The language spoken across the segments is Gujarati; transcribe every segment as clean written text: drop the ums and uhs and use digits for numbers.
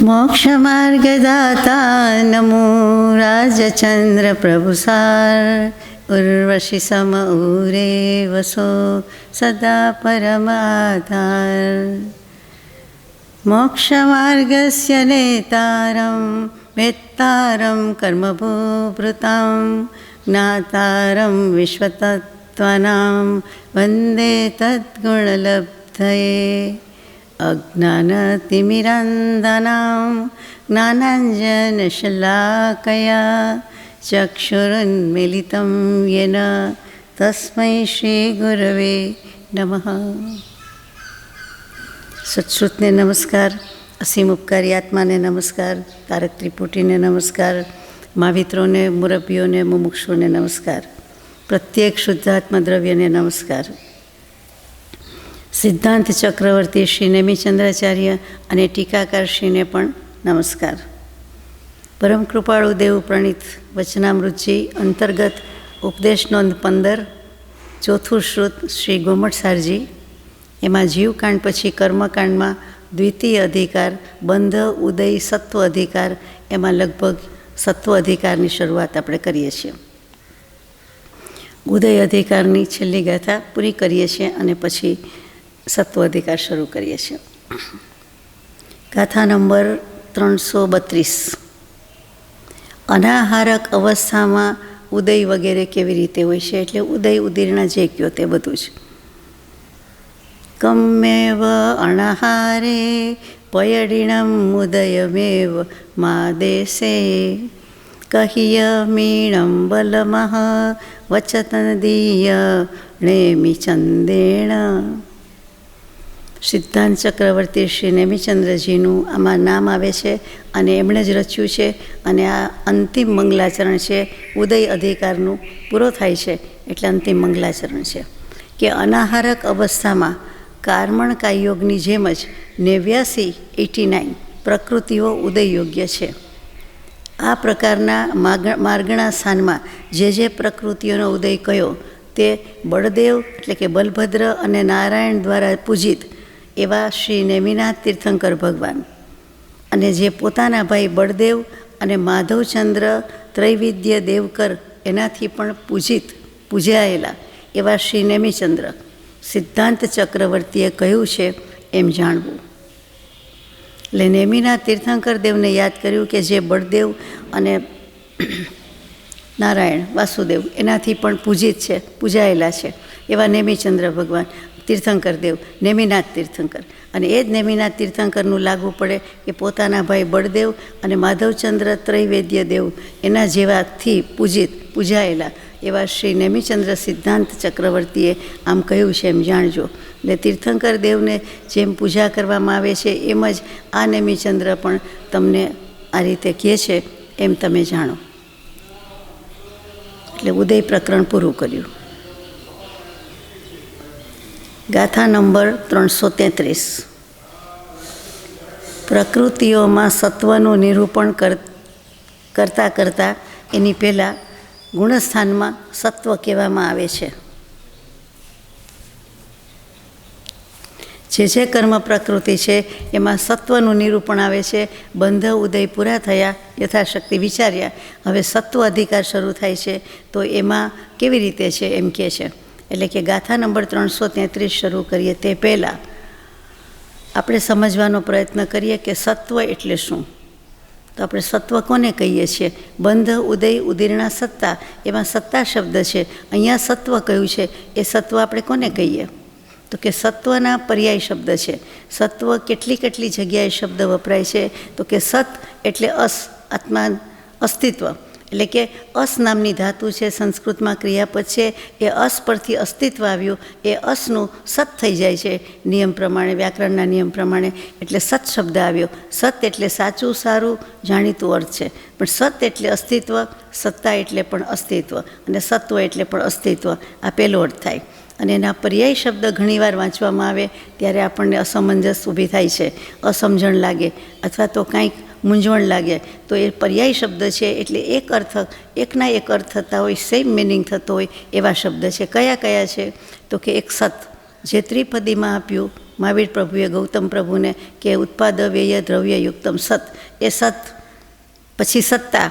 मोक्षमार्गदाता नमो राजचंद्र प्रभुसार उर्वशी सम उरे वसो सदा परमाधार मोक्षमार्गस्य नेतारं वेत्तारं कर्मभूभृतां ज्ञातारं विश्वतत्त्वानां वन्दे तद्गुणलब्धये अज्ञानतिमिरान्धनां ज्ञानाञ्जनशलाकया चक्षुरुन्मीलितं येन तस्मै श्रीगुरवे नमः। सत्श्रुतने नमस्कार, असीम उपकारी आत्माने नमस्कार, तारक त्रिपुटीने नमस्कार, महावित्रोने, मुरब्बीओने, मुमुक्षुओने नमस्कार, प्रत्येक शुद्धात्मा द्रव्यने नमस्कार। सिद्धांत चक्रवर्ती श्री नेमिचंद्राचार्य અને ટીકાકાર શ્રીને પણ નમસ્કાર। પરમ કૃપાળુ દેવ પ્રણીત વચનામૃતજી અંતર્ગત ઉપદેશ નોંધ 15 ચોથું શ્રુત શ્રી ગોમટસારજી, એમાં જીવકાંડ પછી કર્મકાંડમાં દ્વિતીય અધિકાર બંધ ઉદય સત્વ અધિકાર, એમાં લગભગ સત્વ અધિકારની શરૂઆત આપણે કરીએ છીએ। ઉદય અધિકારની છેલ્લી ગાથા પૂરી કરીએ છીએ અને પછી સત્વ અધિકાર શરૂ કરીએ છીએ। ગાથા નંબર 332। અનાહારક અવસ્થામાં ઉદય વગેરે કેવી રીતે હોય છે, એટલે ઉદય ઉદીર્ણા જે કયો તે બધું જ। કમેવ અનાહારે પયડિણમ ઉદયમેવ મા દેશે કહિયમીણમ બલમઃ વચતનદીય નેમિચંદેણ। સિદ્ધાંત ચક્રવર્તી શ્રી નેમિચંદ્રજીનું આમાં નામ આવે છે અને એમણે જ રચ્યું છે અને આ અંતિમ મંગલાચરણ છે। ઉદય અધિકારનું પૂરો થાય છે એટલે અંતિમ મંગલાચરણ છે કે અનાહારક અવસ્થામાં કાર્મણકાય યોગની જેમ જ 89 પ્રકૃતિઓ ઉદય યોગ્ય છે। આ પ્રકારના માર્ગણા સ્થાનમાં જે પ્રકૃતિઓનો ઉદય કયો તે બળદેવ એટલે કે બલભદ્ર અને નારાયણ દ્વારા પૂજિત એવા શ્રી નેમિનાથ તીર્થંકર ભગવાન અને જે પોતાના ભાઈ બળદેવ અને માધવચંદ્ર ત્રૈવિદ્ય દેવકર એનાથી પણ પૂજાયેલા એવા શ્રી નેમિચંદ્ર સિદ્ધાંત ચક્રવર્તીએ કહ્યું છે એમ જાણવું। એટલે નેમિનાથ તીર્થંકર દેવને યાદ કર્યું કે જે બળદેવ અને નારાયણ વાસુદેવ એનાથી પણ પૂજિત છે, પૂજાયેલા છે એવા નેમિચંદ્ર ભગવાન તીર્થંકર દેવ, નેમિનાથ તીર્થંકર, અને એ જ નેમિનાથ તીર્થંકરનું લાગુ પડે કે પોતાના ભાઈ બળદેવ અને માધવચંદ્ર ત્રૈવેદ્ય દેવ એના જેવાથી પૂજાયેલા એવા શ્રી નેમિચંદ્ર સિદ્ધાંત ચક્રવર્તીએ આમ કહ્યું છે એમ જાણજો। એટલે તીર્થંકર દેવને જેમ પૂજા કરવામાં આવે છે એમ જ આ નેમિચંદ્ર પણ તમને આ રીતે કહે છે એમ તમે જાણો। એટલે ઉદય પ્રકરણ પૂરું કર્યું। ગાથા નંબર 333। પ્રકૃતિઓમાં સત્વનું નિરૂપણ કરતાં એની પહેલાં ગુણસ્થાનમાં સત્વ કહેવામાં આવે છે। જે કર્મ પ્રકૃતિ છે એમાં સત્વનું નિરૂપણ આવે છે। બંધ ઉદય પૂરા થયા, યથાશક્તિ વિચાર્યા, હવે સત્વ અધિકાર શરૂ થાય છે તો એમાં કેવી રીતે છે એમ કહે છે। એટલે કે ગાથા નંબર 333 શરૂ કરીએ તે પહેલાં આપણે સમજવાનો પ્રયત્ન કરીએ કે સત્વ એટલે શું। તો આપણે સત્વ કોને કહીએ છીએ? બંધ ઉદય ઉદીર્ણા સત્તા, એમાં સત્તા શબ્દ છે, અહીંયા સત્વ કહ્યું છે, એ સત્વ આપણે કોને કહીએ? તો કે સત્વના પર્યાય શબ્દ છે। સત્વ કેટલી જગ્યાએ શબ્દ વપરાય છે? તો કે સત એટલે આત્મા અસ્તિત્વ, એટલે કે અસ નામની ધાતુ છે, સંસ્કૃતમાં ક્રિયાપદ છે, એ અસ પરથી અસ્તિત્વ આવ્યું, એ અસનું સત થઈ જાય છે નિયમ પ્રમાણે, વ્યાકરણના નિયમ પ્રમાણે, એટલે સત શબ્દ આવ્યો। સત એટલે સાચું, સારું, જાણીતું અર્થ છે, પણ સત એટલે અસ્તિત્વ, સત્તા એટલે પણ અસ્તિત્વ, અને સત્વ એટલે પણ અસ્તિત્વ, આ પહેલો અર્થ થાય। અને એના પર્યાય શબ્દ ઘણીવાર વાંચવામાં આવે ત્યારે આપણને અસમંજસ ઊભી થાય છે, અસમજણ લાગે અથવા તો કાંઈક મૂંઝવણ લાગે, તો એ પર્યાય શબ્દ છે એટલે એકના એક અર્થ થતા હોય, સેમ મિનિંગ થતો હોય એવા શબ્દ છે। કયા છે? તો કે એક સત જે ત્રિપદીમાં આપ્યું મહાવીર પ્રભુએ ગૌતમ પ્રભુને કે ઉત્પાદ વ્યય દ્રવ્યયુક્તમ સત, એ સત, પછી સત્તા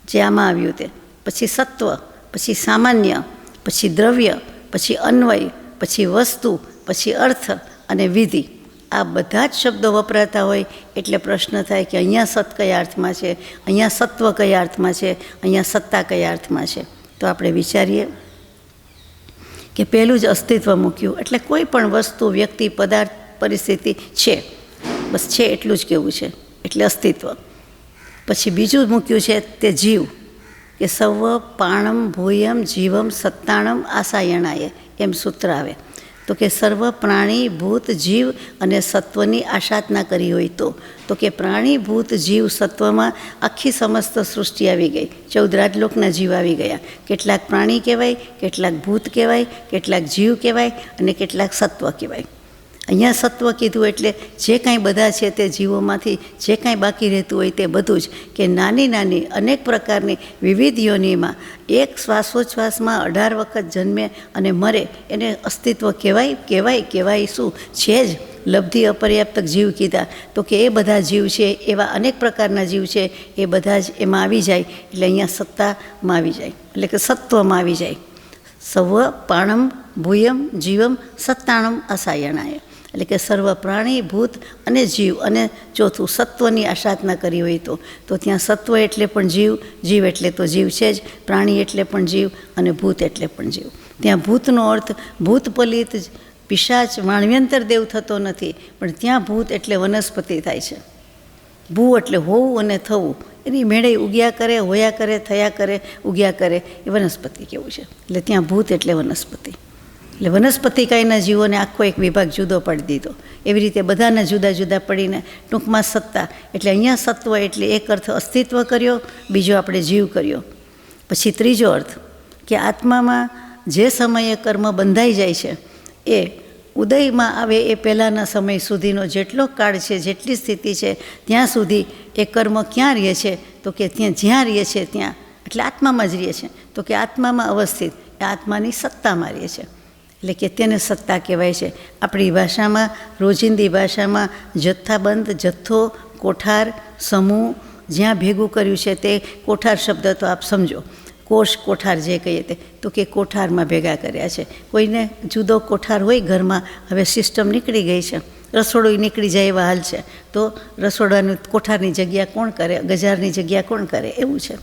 જે આમાં આવ્યું તે, પછી સત્વ, પછી સામાન્ય, પછી દ્રવ્ય, પછી અન્વય, પછી વસ્તુ, પછી અર્થ અને વિધિ, આ બધા જ શબ્દો વપરાતા હોય એટલે પ્રશ્ન થાય કે અહીંયા સત કયા અર્થમાં છે, અહીંયા સત્વ કયા અર્થમાં છે, અહીંયા સત્તા કયા અર્થમાં છે. તો આપણે વિચારીએ કે પહેલું જ અસ્તિત્વ મૂક્યું એટલે કોઈ પણ વસ્તુ, વ્યક્તિ, પદાર્થ, પરિસ્થિતિ છે, બસ છે એટલું જ કહેવું છે, એટલે અસ્તિત્વ. પછી બીજું મૂક્યું છે તે જીવ, કે સવ પાણમ ભૂયમ જીવમ સત્તાણમ આસાયણાય, એમ સૂત્ર આવે. તો કે સર્વ પ્રાણી ભૂત જીવ અને સત્વની આશાતના કરી હોય તો કે પ્રાણી ભૂત જીવ સત્વમાં આખી સમસ્ત સૃષ્ટિ આવી ગઈ. 14 રાજલોકના જીવ આવી ગયા. કેટલાક પ્રાણી કહેવાય, કેટલાક ભૂત કહેવાય, કેટલાક જીવ કહેવાય અને કેટલાક સત્વ કહેવાય. અહીંયા સત્વ કીધું એટલે જે કાંઈ બધા છે તે જીવોમાંથી જે કાંઈ બાકી રહેતું હોય તે બધું જ, કે નાની નાની અનેક પ્રકારની વિવિધ યોનિમાં એક શ્વાસોચ્છ્વાસમાં 18 વખત જન્મે અને મરે એને અસ્તિત્વ કહેવાય શું છે જ. લબ્ધિ અપર્યાપ્તક જીવ કીધા તો કે એ બધા જીવ છે, એવા અનેક પ્રકારના જીવ છે, એ બધા જ એમાં આવી જાય એટલે અહીંયા સત્તામાં આવી જાય, એટલે કે સત્વમાં આવી જાય. સવ પાણમ ભૂયમ જીવમ સત્તાણમ અસાયણાય, એટલે કે સર્વ પ્રાણી ભૂત અને જીવ, અને ચોથું સત્વની આશાતના કરી હોય તો ત્યાં સત્વ એટલે પણ જીવ, જીવ એટલે તો જીવ છે જ, પ્રાણી એટલે પણ જીવ અને ભૂત એટલે પણ જીવ. ત્યાં ભૂતનો અર્થ ભૂત પલિત પિશાચ વાણવ્યંતર દેવ થતો નથી, પણ ત્યાં ભૂત એટલે વનસ્પતિ થાય છે. ભૂ એટલે હોવું અને થવું, એની મેળે ઉગ્યા કરે, હોયા કરે, થયા કરે, ઉગ્યા કરે, એ વનસ્પતિ કેવું છે. એટલે ત્યાં ભૂત એટલે વનસ્પતિ, એટલે વનસ્પતિ કાંઈના જીવોને આખો એક વિભાગ જુદો પાડી દીધો. એવી રીતે બધાના જુદા જુદા પડીને ટૂંકમાં સત્તા, એટલે અહીંયા સત્વ એટલે એક અર્થ અસ્તિત્વ કર્યો, બીજો આપણે જીવ કર્યો. પછી ત્રીજો અર્થ કે આત્મામાં જે સમયે કર્મ બંધાઈ જાય છે એ ઉદયમાં આવે એ પહેલાંના સમય સુધીનો જેટલો કાળ છે, જેટલી સ્થિતિ છે, ત્યાં સુધી એ કર્મ ક્યાં રહે છે તો કે જ્યાં રહે છે ત્યાં, એટલે આત્મામાં જ રહે છે. તો કે આત્મામાં અવસ્થિત એ આત્માની સત્તામાં રહે છે, એટલે કે તેને સત્તા કહેવાય છે. આપણી ભાષામાં, રોજિંદી ભાષામાં જથ્થાબંધ, જથ્થો, કોઠાર, સમૂહ જ્યાં ભેગું કર્યું છે તે કોઠાર શબ્દ તો આપ સમજો. કોષ કોઠાર જે કહીએ તે, તો કે કોઠારમાં ભેગા કર્યા છે. કોઈને જુદો કોઠાર હોય ઘરમાં, હવે સિસ્ટમ નીકળી ગઈ છે, રસોડું નીકળી જાય એવા હાલ છે, તો રસોડાનું કોઠારની જગ્યા કોણ કરે, ગજારની જગ્યા કોણ કરે, એવું છે.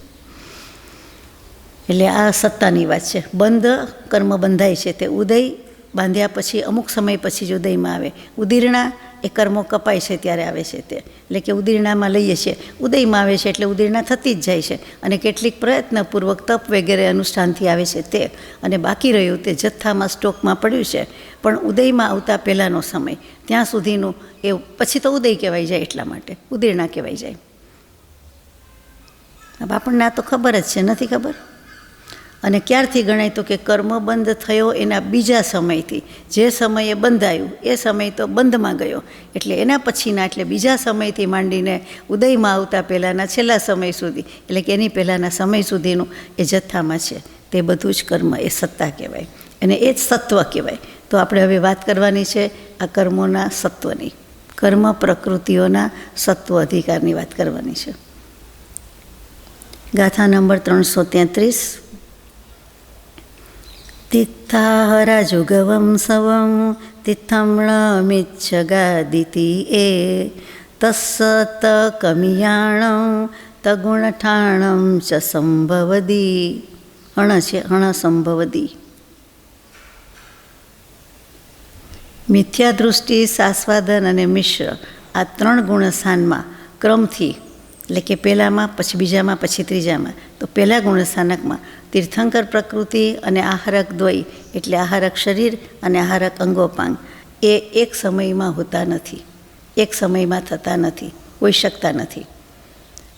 એટલે આ સત્તાની વાત છે. બંધ કર્મ બંધાય છે તે ઉદય બાંધ્યા પછી અમુક સમય પછી જ ઉદયમાં આવે. ઉદીરણા એ કર્મો કપાય છે ત્યારે આવે છે તે, એટલે કે ઉદીરણામાં લઈએ છીએ, ઉદયમાં આવે છે એટલે ઉદીરણા થતી જ જાય છે, અને કેટલીક પ્રયત્નપૂર્વક તપ વગેરે અનુષ્ઠાનથી આવે છે તે, અને બાકી રહ્યું તે જથ્થામાં સ્ટોકમાં પડ્યું છે. પણ ઉદયમાં આવતા પહેલાંનો સમય ત્યાં સુધીનું એ પછી તો ઉદય કહેવાય જાય, એટલા માટે ઉદીરણા કહેવાય જાય. હવે આપણને આ તો ખબર જ છે, નથી ખબર? અને ક્યારથી ગણાય તો કે કર્મ બંધ થયો એના બીજા સમયથી, જે સમયે બંધાયું એ સમય તો બંધમાં ગયો, એટલે એના પછીના, એટલે બીજા સમયથી માંડીને ઉદયમાં આવતા પહેલાંના છેલ્લા સમય સુધી, એટલે કે એની પહેલાંના સમય સુધીનું એ જથ્થામાં છે તે બધું જ કર્મ એ સત્તા કહેવાય, અને એ જ સત્વ કહેવાય. તો આપણે હવે વાત કરવાની છે આ કર્મોના સત્વની, કર્મ પ્રકૃતિઓના સત્વ અધિકારની વાત કરવાની છે. ગાથા નંબર 333. તિથ્થાહરા જુગવમ સવમ તિથ્થમણમિચ્છગાદિતિ એ તસ્સત કમિયાણં તગુણઠાણં ચ સંભવદી. હણ છે, હણ સંભવદી. મિથ્યાદૃષ્ટિ, સાસ્વાદન અને મિશ્ર આ 3 ગુણસ્થાનમાં ક્રમથી, એટલે કે પહેલામાં, પછી બીજામાં, પછી ત્રીજામાં. તો પહેલાં ગુણસ્થાનકમાં તીર્થંકર પ્રકૃતિ અને આહારક દ્વય, એટલે આહારક શરીર અને આહારક અંગોપાંગ એ એક સમયમાં હોતા નથી, એક સમયમાં થતા નથી, હોઈ શકતા નથી.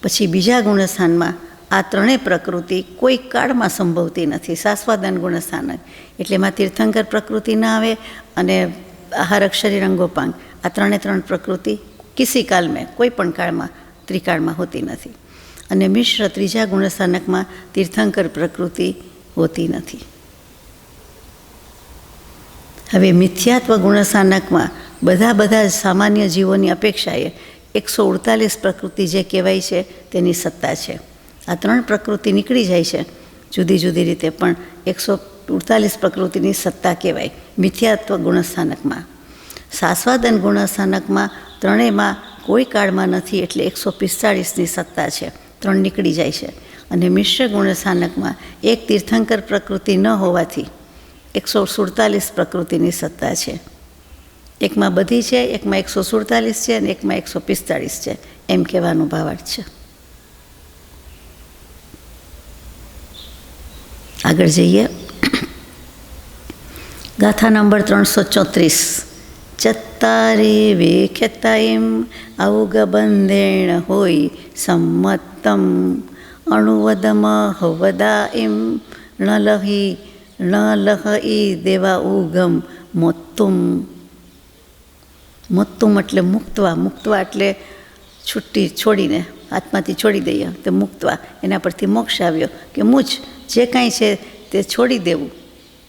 પછી બીજા ગુણસ્થાનમાં આ 3 પ્રકૃતિ કોઈ કાળમાં સંભવતી નથી. સાસ્વાદન ગુણસ્થાનક એટલે એમાં તીર્થંકર પ્રકૃતિ ના આવે, અને આહારક શરીર અંગોપાંગ આ 3 પ્રકૃતિ કિસી કાલ મેં, કોઈ પણ કાળમાં, ત્રિકાળમાં હોતી નથી. અને મિશ્ર ત્રીજા ગુણસ્થાનકમાં તીર્થંકર પ્રકૃતિ હોતી નથી. હવે મિથ્યાત્વ ગુણસ્થાનકમાં બધા જ સામાન્ય જીવોની અપેક્ષાએ 148 પ્રકૃતિ જે કહેવાય છે તેની સત્તા છે. આ 3 પ્રકૃતિ નીકળી જાય છે જુદી જુદી રીતે, પણ 148 પ્રકૃતિની સત્તા કહેવાય મિથ્યાત્વ ગુણસ્થાનકમાં. શાશ્વત ગુણસ્થાનકમાં ત્રણેયમાં કોઈ કાળમાં નથી, એટલે 145ની સત્તા છે, 3 નીકળી જાય છે. અને મિશ્ર ગુણસ્થાનકમાં એક તીર્થંકર પ્રકૃતિ ન હોવાથી 147 પ્રકૃતિની સત્તા છે. એકમાં બધી છે, એકમાં 147 છે અને એકમાં 145 છે, એમ કહેવાનો ભાવાર્થ છે. આગળ જઈએ. ગાથા નંબર 334. ચત્તારે વેખ્યતા એમ ઔગબંધેણ હોય સંમતમ અણુવદમ હવદા એમ લહઈ દેવા ઉગમ મોત્તુમ. મોત્તુમ એટલે મુક્તવા એટલે છોડીને, હાથમાંથી છોડી દઈએ તો મુક્તવા, એના પરથી મોક્ષ આવ્યો કે મુજ જે કાંઈ છે તે છોડી દેવું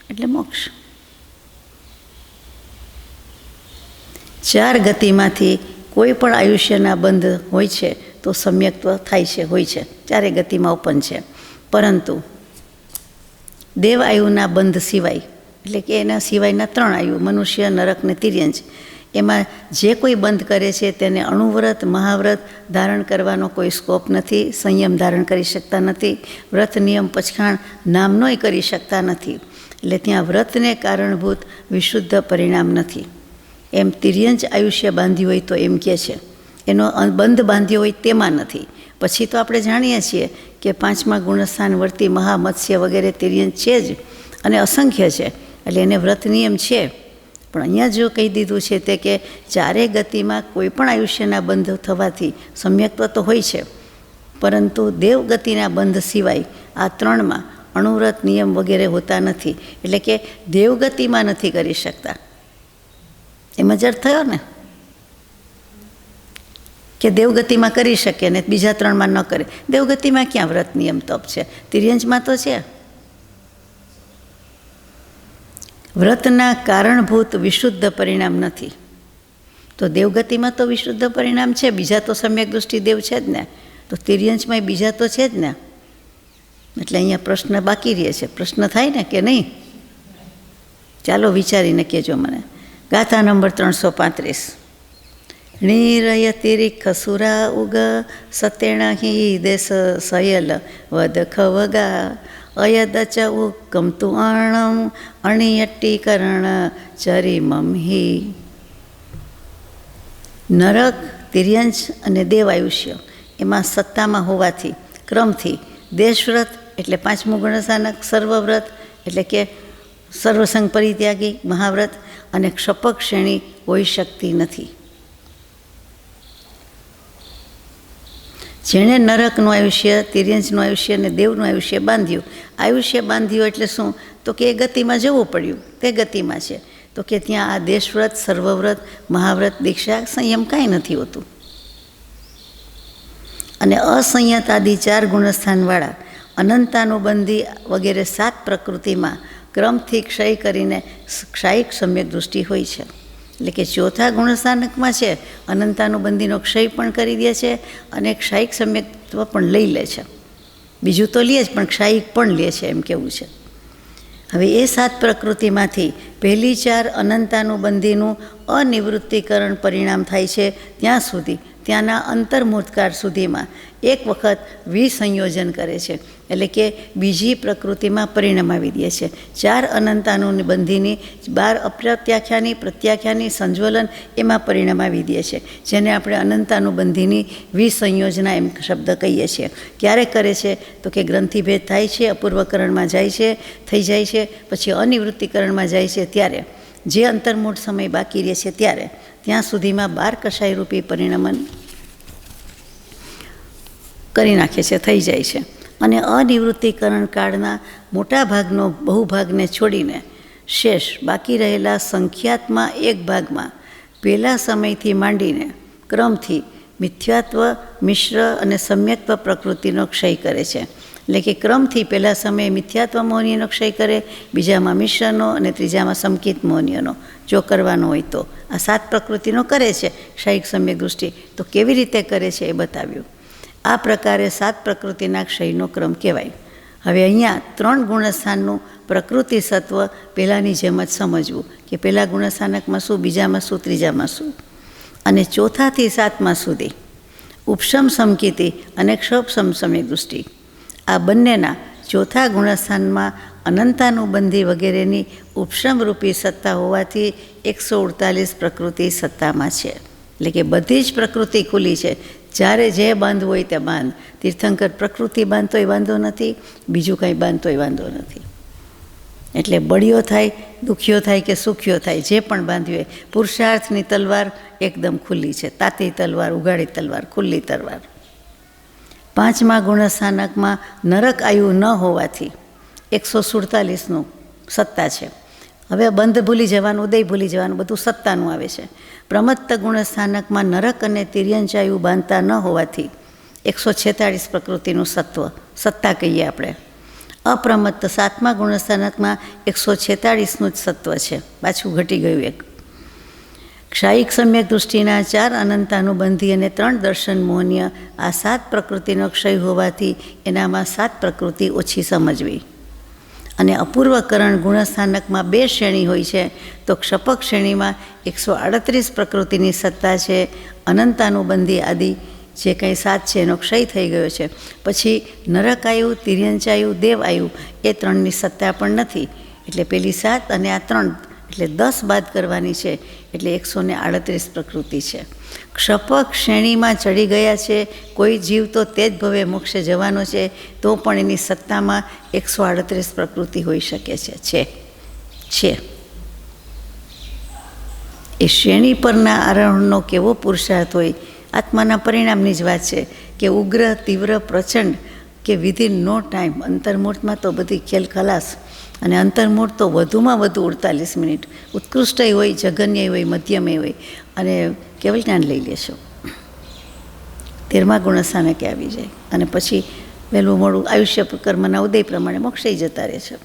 એટલે મોક્ષ. 4 ગતિમાંથી કોઈ પણ આયુષ્યના બંધ હોય છે તો સમ્યક્ત્વ થાય છે, હોય છે, 4 ગતિમાં ઓપન છે. પરંતુ દેવ આયુના બંધ સિવાય, એટલે કે એના સિવાયના 3 આયુ, મનુષ્ય, નરક ને તિર્યંચ, એમાં જે કોઈ બંધ કરે છે તેને અણુવ્રત, મહાવ્રત ધારણ કરવાનો કોઈ સ્કોપ નથી, સંયમ ધારણ કરી શકતા નથી, વ્રત નિયમ પચખાણ નામનોય કરી શકતા નથી. એટલે ત્યાં વ્રતને કારણભૂત વિશુદ્ધ પરિણામ નથી. એમ તિર્યંચ આયુષ્ય બાંધ્યું હોય તો એમ કહે છે, એનો બંધ બાંધ્યો હોય તેમાં નથી. પછી તો આપણે જાણીએ છીએ કે 5મા ગુણસ્થાન વર્તી મહામત્સ્ય વગેરે તિર્યંચ છે જ અને અસંખ્ય છે, એટલે એને વ્રત નિયમ છે. પણ અહીંયા જો કહી દીધું છે તે કે 4 ગતિમાં કોઈ પણ આયુષ્યના બંધ થવાથી સમ્યક્ત્વ તો હોય છે, પરંતુ દેવગતિના બંધ સિવાય આ 3માં અણુવ્રત નિયમ વગેરે હોતા નથી. એટલે કે દેવગતિમાં નથી કરી શકતા. એમાં જ અર્થ થયો ને કે દેવગતિમાં કરી શકે ને બીજા 3માં ન કરે. દેવગતિમાં ક્યાં વ્રત નિયમ તપ છે? તિર્યંચમાં તો છે. વ્રતના કારણભૂત વિશુદ્ધ પરિણામ નથી. તો દેવગતિમાં તો વિશુદ્ધ પરિણામ છે, બીજા તો સમ્યક દૃષ્ટિ દેવ છે જ ને, તો તિર્યંચમાં બીજા તો છે જ ને. એટલે અહીંયા પ્રશ્ન બાકી રહે છે. પ્રશ્ન થાય ને કે નહીં? ચાલો વિચારીને કહેજો મને. ગાથા નંબર 335. નિરયતિરિખસુરા ઉગ સતેણ હિ દેશ સયલ વદ ખવગા અયદચ ઉકમતુ અણમ અણિયટ્ટીકરણ ચરિમમ હિ. નરક, તિર્યંચ અને દેવ આયુષ્ય એમાં સત્તામાં હોવાથી ક્રમથી દેશવ્રત એટલે 5મું ગુણસ્થાનક, સર્વવ્રત એટલે કે સર્વસંગ પરિત્યાગી મહાવ્રત અને ક્ષપક શ્રેણી હોઈ શકતી નથી. જેણે નરકનું આયુષ્ય, તિર્યંચનું આયુષ્ય અને દેવનું આયુષ્ય બાંધ્યું એટલે શું? તો કે એ ગતિમાં જવું પડ્યું, તે ગતિમાં છે. તો કે ત્યાં આ દેશવ્રત, સર્વવ્રત, મહાવ્રત, દીક્ષા, સંયમ કાંઈ નથી હોતું. અને અસંયત આદિ 4 ગુણસ્થાનવાળા અનંતાનુબંધી વગેરે 7 પ્રકૃતિમાં ક્રમથી ક્ષય કરીને ક્ષાયિક સમ્યક દૃષ્ટિ હોય છે. એટલે કે 4થા ગુણસ્થાનકમાં છે, અનંતાનુબંધીનો ક્ષય પણ કરી દે છે અને ક્ષાયિક સમ્યક્ત્વ પણ લઈ લે છે. બીજું તો લે જ, પણ ક્ષાયિક પણ લે છે, એમ કેવું છે. હવે એ 7 પ્રકૃતિમાંથી પહેલી 4 અનંતાનુબંધીનું અનિવૃત્તિકરણ પરિણામ થાય છે ત્યાં સુધી, ત્યાંના અંતર્મુહૂર્તકાળ સુધીમાં એક વખત વિસંયોજન કરે છે. એટલે કે બીજી પ્રકૃતિમાં પરિણામ આવી દે છે. 4 અનંતાનુબંધીની 12 અપ્રત્યાખ્યાની, પ્રત્યાખ્યાની, સંજ્વલન એમાં પરિણામ આવી દે છે, જેને આપણે અનંતાનુબંધીની વિસંયોજના એમ શબ્દ કહીએ છીએ. ક્યારે કરે છે? તો કે ગ્રંથિભેદ થાય છે, અપૂર્વકરણમાં જાય છે, થઈ જાય છે, પછી અનિવૃત્તિકરણમાં જાય છે, ત્યારે જે અંતર્મુહૂર્ત સમય બાકી રહે છે ત્યારે ત્યાં સુધીમાં 12 કષાયરૂપી પરિણમન કરી નાખે છે, થઈ જાય છે. અને અનિવૃત્તિકરણ કાળના મોટા ભાગનો બહુભાગને છોડીને શેષ બાકી રહેલા સંખ્યાતમાં એક ભાગમાં પહેલા સમયથી માંડીને ક્રમથી મિથ્યાત્વ, મિશ્ર અને સમ્યક્ત્વ પ્રકૃતિનો ક્ષય કરે છે. એટલે કે ક્રમથી પહેલાં સમયે મિથ્યાત્વ મોહનીયનો ક્ષય કરે, બીજામાં મિશ્રનો અને ત્રીજામાં સંકિત મોહનીયનો જો કરવાનો હોય તો. આ 7 પ્રકૃતિનો કરે છે ક્ષયિક સમ્યક દૃષ્ટિ. તો કેવી રીતે કરે છે એ બતાવ્યું. આ પ્રકારે 7 પ્રકૃતિના ક્ષયનો ક્રમ કહેવાય. હવે અહીંયા 3 ગુણસ્થાનનું પ્રકૃતિ સત્વ પહેલાંની જેમ જ સમજવું કે પહેલાં ગુણસ્થાનકમાં શું, બીજામાં શું, ત્રીજામાં શું. અને ચોથાથી 7મા સુધી ઉપશમ સમકિતિ અને ક્ષોભસમ સમ્યક દૃષ્ટિ, આ બંનેના ચોથા ગુણસ્થાનમાં અનંતાનુબંધી વગેરેની ઉપશમરૂપી સત્તા હોવાથી 148 પ્રકૃતિ સત્તામાં છે. એટલે કે બધી જ પ્રકૃતિ ખુલ્લી છે. જ્યારે જે બાંધવું હોય તે બાંધ. તીર્થંકર પ્રકૃતિ બાંધતોય વાંધો નથી, બીજું કંઈ બાંધતોય વાંધો નથી. એટલે બળિયો થાય, દુખ્યો થાય કે સુખ્યો થાય, જે પણ બાંધ્યું હોય. પુરુષાર્થની તલવાર એકદમ ખુલ્લી છે. તાતી તલવાર, ઉગાડી તલવાર, ખુલ્લી તલવાર. 5મા ગુણસ્થાનકમાં નરક આયુ ન હોવાથી 147નું સત્તા છે. હવે બંધ ભૂલી જવાનું, ઉદય ભૂલી જવાનું, બધું સત્તાનું આવે છે. પ્રમત્ત ગુણસ્થાનકમાં નરક અને તિર્યંચાયુ બાંધતા ન હોવાથી 146 પ્રકૃતિનું સત્તા કહીએ આપણે. અપ્રમત્ત 7મા ગુણસ્થાનકમાં 146નું જ સત્વ છે, પાછું ઘટી ગયું એક. ક્ષાયિક સમ્યક દૃષ્ટિના 4 અનંતાનુબંધી અને 3 દર્શન મોહનીય આ 7 પ્રકૃતિનો ક્ષય હોવાથી એનામાં 7 પ્રકૃતિ ઓછી સમજવી. અને અપૂર્વકરણ ગુણસ્થાનકમાં 2 શ્રેણી હોય છે, તો ક્ષપક શ્રેણીમાં 138 પ્રકૃતિની સત્તા છે. અનંતાનુબંધી આદિ જે કંઈ 7 છે એનો ક્ષય થઈ ગયો છે. પછી નરકાયુ, તિર્યંચાયુ, દેવાયુ એ 3ની સત્તા પણ નથી. એટલે પેલી 7 અને આ 3 એટલે 10 બાદ કરવાની છે. એટલે 138 પ્રકૃતિ છે. ક્ષપક શ્રેણીમાં ચડી ગયા છે કોઈ જીવ તો તે જ ભવે મોક્ષે જવાનો છે, તો પણ એની સત્તામાં 138 પ્રકૃતિ હોઈ શકે છે. એ શ્રેણી પરના આરોહણનો કેવો પુરુષાર્થ હોય. આત્માના પરિણામની જ વાત છે કે ઉગ્ર, તીવ્ર, પ્રચંડ કે વિધિન નો ટાઈમ. અંતર્મુહૂર્તમાં તો બધી ખેલ ખલાસ. અને અંતર્મુહૂર્ત તો વધુમાં વધુ 48 મિનિટ. ઉત્કૃષ્ટય હોય, જઘન્ય હોય, મધ્યમય હોય. અને કેવલ જ્ઞાન લઈ લેશો. 13મા ગુણસ્થાનકે આવી જાય અને પછી વહેલું મોડું આયુષ્ય કર્મના ઉદય પ્રમાણે મોક્ષે જતા રહે છે.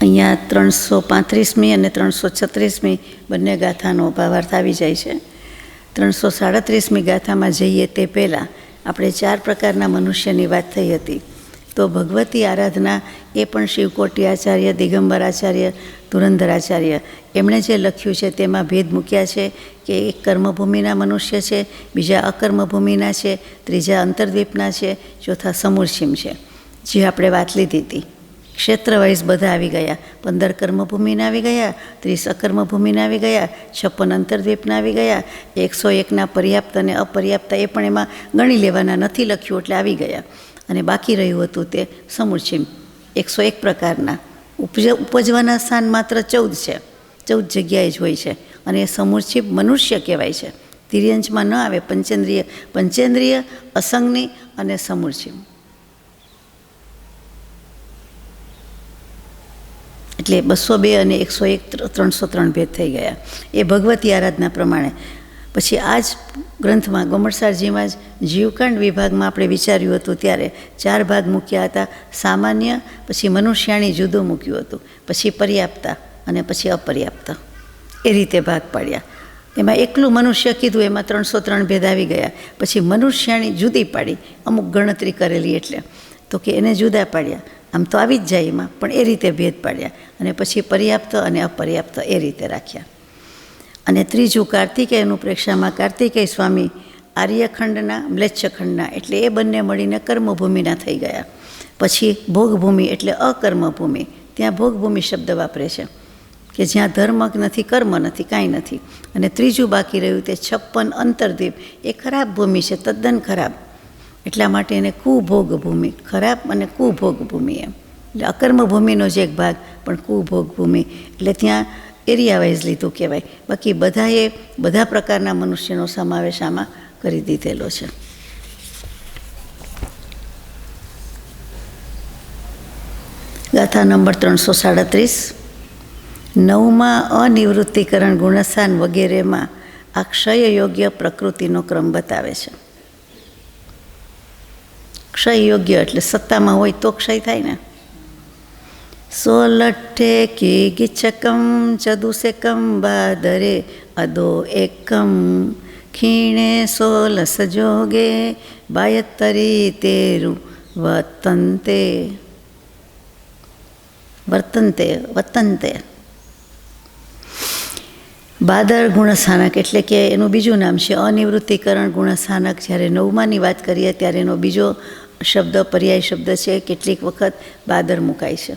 અહીંયા 335મી અને 336મી બંને ગાથાનો ભાવાર્થ આવી જાય છે. 337મી ગાથામાં જઈએ તે પહેલાં આપણે 4 પ્રકારના મનુષ્યની વાત થઈ હતી. તો ભગવતી આરાધના એ પણ શિવકોટી આચાર્ય, દિગંબર આચાર્ય, ધુરંધર આચાર્ય એમણે જે લખ્યું છે તેમાં ભેદ મૂક્યા છે કે એક કર્મભૂમિના મનુષ્ય છે, બીજા અકર્મભૂમિના છે, ત્રીજા અંતર્દ્વીપના છે, ચોથા સમૂર્છિમ છે. જે આપણે વાત લીધી હતી. ક્ષેત્ર વાઇઝ બધા આવી ગયા. 15 કર્મભૂમિના આવી ગયા, 30 અકર્મભૂમિના આવી ગયા, 56 અંતર્દ્વીપના આવી ગયા, 101ના પર્યાપ્ત અને અપર્યાપ્ત એ પણ એમાં ગણી લેવાના નથી લખ્યું એટલે આવી ગયા. અને બાકી રહ્યું હતું તે સમૂર્છિમ 101 પ્રકારના. ઉપજવાના સ્થાન માત્ર 14 છે, 14 જગ્યાએ જ હોય છે. અને એ સમૂર્છિમ મનુષ્ય કહેવાય છે. તિર્યંચમાં ન આવે. પંચેન્દ્રિય, અસંગની અને સમૂર્છિમ. એટલે 202 અને 101 303 ભેદ થઈ ગયા. એ ભગવતી આરાધના પ્રમાણે. પછી આ જ ગ્રંથમાં ગોમડસારજીમાં જ જીવકાંડ વિભાગમાં આપણે વિચાર્યું હતું ત્યારે 4 ભાગ મૂક્યા હતા. સામાન્ય, પછી મનુષ્યાણી જુદું મૂક્યું હતું, પછી પર્યાપ્તા અને પછી અપર્યાપ્ત. એ રીતે ભાગ પાડ્યા. એમાં એકલું મનુષ્ય કીધું, એમાં 303 ભેદ આવી ગયા. પછી મનુષ્યાણી જુદી પાડી, અમુક ગણતરી કરેલી એટલે તો કે એને જુદા પાડ્યા. આમ તો આવી જ જાય એમાં, પણ એ રીતે ભેદ પાડ્યા. અને પછી પર્યાપ્ત અને અપર્યાપ્ત એ રીતે રાખ્યા. અને ત્રીજું કાર્તિકેયનું પ્રેક્ષામાં કાર્તિકેય સ્વામી આર્યખંડના, મ્લેચ્છખંડના એટલે એ બંને મળીને કર્મભૂમિના થઈ ગયા. પછી ભોગભૂમિ એટલે અકર્મભૂમિ. ત્યાં ભોગભૂમિ શબ્દ વાપરે છે કે જ્યાં ધર્મ નથી, કર્મ નથી, કાંઈ નથી. અને ત્રીજું બાકી રહ્યું તે 56 અંતર્દ્વીપ. એ ખરાબ ભૂમિ છે, તદ્દન ખરાબ. એટલા માટે એને કુભોગ ભૂમિ, ખરાબ અને કુભોગ ભૂમિ એમ. એટલે અકર્મ ભૂમિનો જ એક ભાગ, પણ કુભોગ ભૂમિ. એટલે ત્યાં એરિયા વાઇઝ લીધું કહેવાય. બાકી બધાએ બધા પ્રકારના મનુષ્યનો સમાવેશ આમાં કરી દીધેલો છે. ગાથા નંબર 337. 9માં અનિવૃત્તિકરણ ગુણસ્થાન વગેરેમાં આ ક્ષય યોગ્ય પ્રકૃતિનો ક્રમ બતાવે છે. ક્ષય યોગ્ય એટલે સત્તામાં હોય તો ક્ષય થાય ને. સોલઠ્ઠે કી ગિચ્છકમ ચદુસેકમ બાદરે અદો એકમ ખીણે સોલસ જોગે બાયતરી તેરુ વર્તંતે. બાદર ગુણસ્થાનક એટલે કે એનું બીજું નામ છે અનિવૃત્તિકરણ ગુણસ્થાનક. જ્યારે નવમાની વાત કરીએ ત્યારે એનો બીજો શબ્દ પર્યાય શબ્દ છે. કેટલીક વખત બાદર મુકાય છે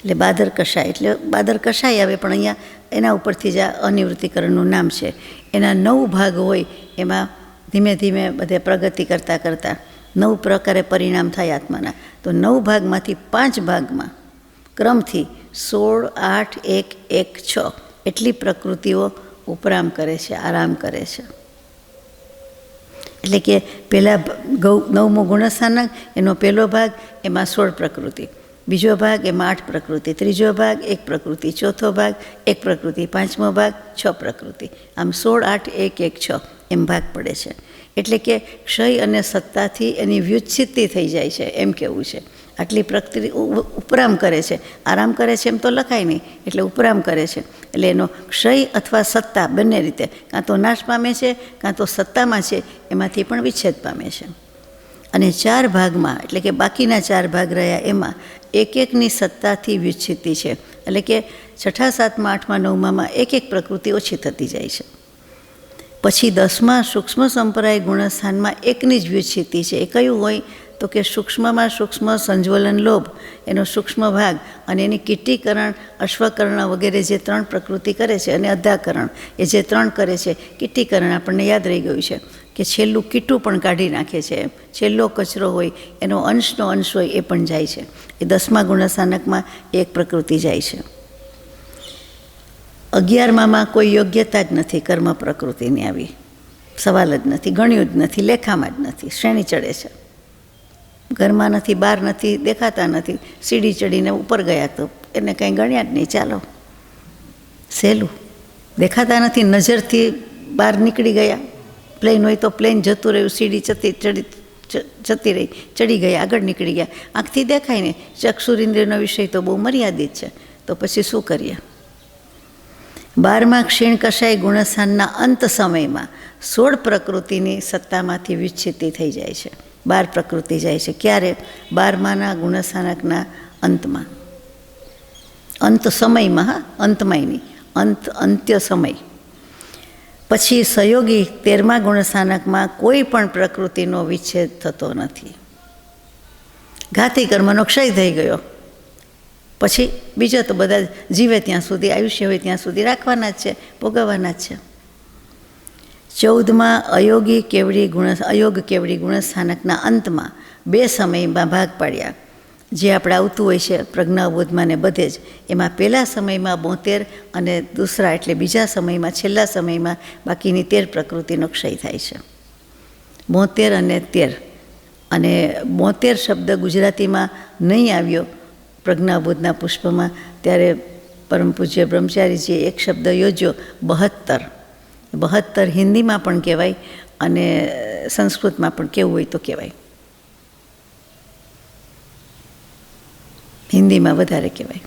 એટલે બાદર કષાય, એટલે બાદર કષાય આવે, પણ અહીંયા એના ઉપરથી જ આ અનિવૃત્તિકરણનું નામ છે. એના 9 ભાગ હોય, એમાં ધીમે ધીમે બધે પ્રગતિ કરતાં કરતાં 9 પ્રકારે પરિણામ થાય આત્માના. તો 9 ભાગમાંથી 5 ભાગમાં ક્રમથી 16, 8, 1, 1, 6 એટલી પ્રકૃતિઓ ઉપરામ કરે છે, આરામ કરે છે. એટલે કે પહેલાં 9મું ગુણસ્થાનક, એનો પહેલો ભાગ એમાં 16 પ્રકૃતિ, બીજો ભાગ એમાં 8 પ્રકૃતિ, ત્રીજો ભાગ 1 પ્રકૃતિ, ચોથો ભાગ 1 પ્રકૃતિ, 5મો ભાગ 6 પ્રકૃતિ. આમ 16, 8, 1, 1, 6 એમ ભાગ પડે છે. એટલે કે ક્ષય અને સત્તાથી એની વ્યુચ્છિત્તિ થઈ જાય છે એમ કહેવું છે. આટલી પ્રકૃતિ ઉપરામ કરે છે, આરામ કરે છે એમ તો લખાય નહીં, એટલે ઉપરામ કરે છે. એટલે એનો ક્ષય અથવા સત્તા બંને રીતે કાં તો નાશ પામે છે, કાં તો સત્તામાં છે એમાંથી પણ વિચ્છેદ પામે છે. અને 4 ભાગમાં, એટલે કે બાકીના 4 ભાગ રહ્યા એમાં એકની સત્તાથી વ્યુચ્છિત્તિ છે. એટલે કે 6, 7, 8, 9માં એક પ્રકૃતિ ઓછી થતી જાય છે. પછી 10મા સૂક્ષ્મ સંપ્રાય ગુણસ્થાનમાં એકની જ વ્યુચ્છિત્તિ છે. એ કયું હોય તો કે સૂક્ષ્મમાં સૂક્ષ્મ સંજ્વલન લોભ, એનો સૂક્ષ્મ ભાગ, અને એની કીટીકરણ, અશ્વકરણ વગેરે જે 3 પ્રકૃતિ કરે છે, અને અધાકરણ એ જે 3 કરે છે. કીટીકરણ આપણને યાદ રહી ગયું છે કે છેલ્લું કીટું પણ કાઢી નાખે છે, છેલ્લો કચરો હોય એનો અંશનો અંશ હોય એ પણ જાય છે. એ 10મા ગુણસ્થાનકમાં એક પ્રકૃતિ જાય છે. 11માં કોઈ યોગ્યતા જ નથી કર્મ પ્રકૃતિની, આવી સવાલ જ નથી, ગણ્યું જ નથી, લેખામાં જ નથી, શ્રેણી ચડે છે. ઘરમાં નથી, બહાર નથી, દેખાતા નથી, સીડી ચડીને ઉપર ગયા તો એને કંઈ ગણ્યા જ નહીં, ચાલો સહેલું. દેખાતા નથી, નજરથી બહાર નીકળી ગયા. પ્લેન હોય તો પ્લેન જતું રહ્યું, સીડી જતી રહી, ચડી ગયા, આગળ નીકળી ગયા. આંખથી દેખાય ને, ચક્ષુરિન્દ્રિયનો વિષય તો બહુ મર્યાદિત છે, તો પછી શું કરીએ. 12મા ક્ષીણ કષાય ગુણસ્થાનના અંત સમયમાં 16 પ્રકૃતિની સત્તામાંથી વિચ્છિત્તિ થઈ જાય છે. 12 પ્રકૃતિ જાય છે. ક્યારે? 12માના ગુણસ્થાનકના અંતમાં, અંત સમયમાં, અંતમાંય નહીં, અંત્ય સમય. પછી સહયોગી 13મા ગુણસ્થાનકમાં કોઈ પણ પ્રકૃતિનો વિચ્છેદ થતો નથી. ઘાતી કર્મનો ક્ષય થઈ ગયો, પછી બીજો તો બધા જીવે ત્યાં સુધી, આયુષ્ય હોય ત્યાં સુધી રાખવાના જ છે, ભોગવવાના જ છે. 14મા અયોગ કેવડી ગુણસ્થાનકના અંતમાં 2 સમયમાં ભાગ પાડ્યા, જે આપણે આવતું હોય છે પ્રજ્ઞાબોધમાં ને બધે જ. એમાં પહેલા સમયમાં 72 અને દૂસરા એટલે બીજા સમયમાં, છેલ્લા સમયમાં બાકીની 13 પ્રકૃતિનો ક્ષય થાય છે. 72 અને 13, અને 72 શબ્દ ગુજરાતીમાં નહીં આવ્યો પ્રજ્ઞાબોધના પુષ્પમાં, ત્યારે પરમ પૂજ્ય બ્રહ્મચારીજીએ એક શબ્દ યોજ્યો 72. 72 હિન્દીમાં પણ કહેવાય અને સંસ્કૃતમાં પણ કેવું હોય તો કહેવાય. હિન્દીમાં વધારે કહેવાય,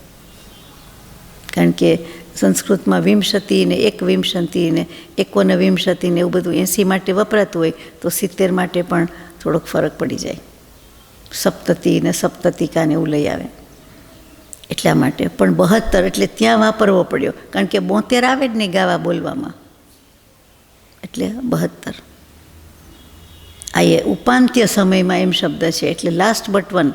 કારણ કે સંસ્કૃતમાં વિંશતિ ને એકવિંશતિ ને એકોનવિંશતિ ને એવું બધું 80 માટે વપરાતું હોય, તો 70 માટે પણ થોડોક ફરક પડી જાય. સપ્તતિ ને સપ્તતિકા ને એવું લઈ આવે એટલા માટે. પણ 72 એટલે ત્યાં વાપરવો પડ્યો, કારણ કે 72 આવે જ નહીં ગાવા બોલવામાં, એટલે 72. આ એ ઉપાંત્ય સમયમાં એમ શબ્દ છે, એટલે લાસ્ટ બટ વન,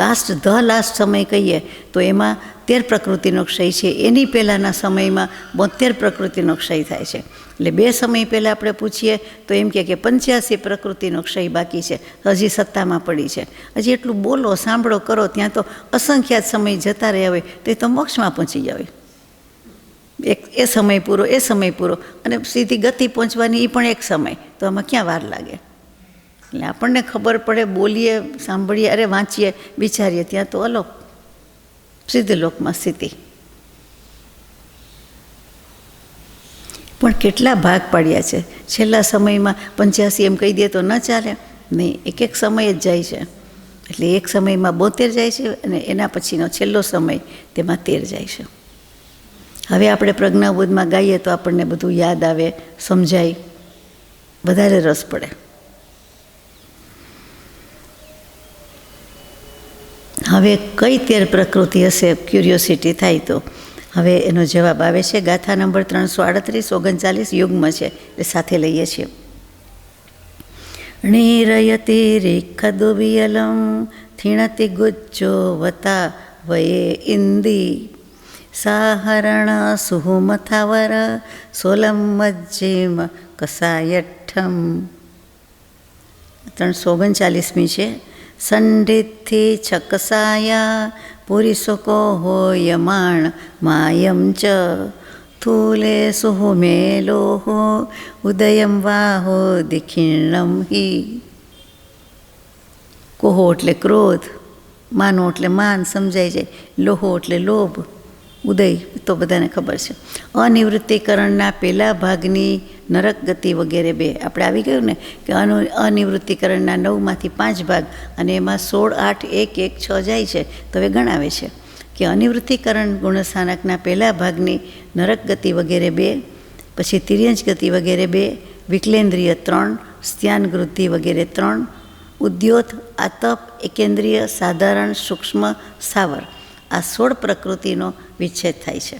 લાસ્ટ સમય કહીએ તો એમાં 13 પ્રકૃતિનો ક્ષય છે. એની પહેલાંના સમયમાં 72 પ્રકૃતિનો ક્ષય થાય છે. એટલે 2 સમય પહેલાં આપણે પૂછીએ તો એમ કે 85 પ્રકૃતિનો ક્ષય બાકી છે, હજી સત્તામાં પડી છે. હજી એટલું બોલો, સાંભળો, કરો, ત્યાં તો અસંખ્યાત સમય જતા રહ્યા હોય તો એ તો મોક્ષમાં પહોંચી જાય. એ સમય પૂરો, એ સમય પૂરો, અને સીધી ગતિ પહોંચવાની એ પણ એક સમય, તો આમાં ક્યાં વાર લાગે? એટલે આપણને ખબર પડે, બોલીએ, સાંભળીએ, અરે વાંચીએ, વિચારીએ, ત્યાં તો અલોક સિદ્ધ લોકમાં સ્થિતિ. પણ કેટલા ભાગ પાડ્યા છે છેલ્લા સમયમાં. 85 એમ કહી દે તો ન ચાલે. નહીં, એક એક સમય જ જાય છે. એટલે એક સમયમાં 72 જાય છે અને એના પછીનો છેલ્લો સમય તેમાં 13 જાય છે. હવે આપણે પ્રજ્ઞાબોધમાં ગાઈએ તો આપણને બધું યાદ આવે, સમજાય, વધારે રસ પડે. હવે કઈ 13 પ્રકૃતિ હશે, ક્યુરિયોસિટી થાય તો હવે એનો જવાબ આવે છે. ગાથા નંબર 338 39 યુગ્મ છે, એટલે સાથે લઈએ છીએ. ણીરયતિ રેખદુબિયલમ થીણતિ ગુજ્જો વતા વયે ઇન્દી સાહરણ સુહુમથાવર સોલમ મજ્જિમ કસાયઠ્ઠમ. 339મી છે. સંડિથિ છકસાયા પુરીસુકો હોયમાણ માયમ ચ સ્થૂલે સુહુમેલોહો ઉદયમ વાહો દિખિણમ હિ. કોહો એટલે ક્રોધ, માનો એટલે માન સમજાય જાય, લોહો એટલે લોભ, ઉદય તો બધાને ખબર છે. અનિવૃત્તિકરણના પહેલા ભાગની નરક ગતિ વગેરે 2 આપણે આવી ગયું ને કે અનિવૃત્તિકરણના 9માંથી 5 ભાગ અને એમાં 16, 8, 1, 1, 6 જાય છે. તો હવે ગણાવે છે કે અનિવૃત્તિકરણ ગુણસ્થાનકના પહેલા ભાગની નરક ગતિ વગેરે 2, પછી તિર્યંચ ગતિ વગેરે 2, વિકલેન્દ્રિય 3, સ્ત્યાન વૃદ્ધિ વગેરે 3, ઉદ્યોત, આતપ, એકેન્દ્રિય, સાધારણ, સૂક્ષ્મ, સ્થાવર, આ 16 પ્રકૃતિનો વિચ્છેદ થાય છે.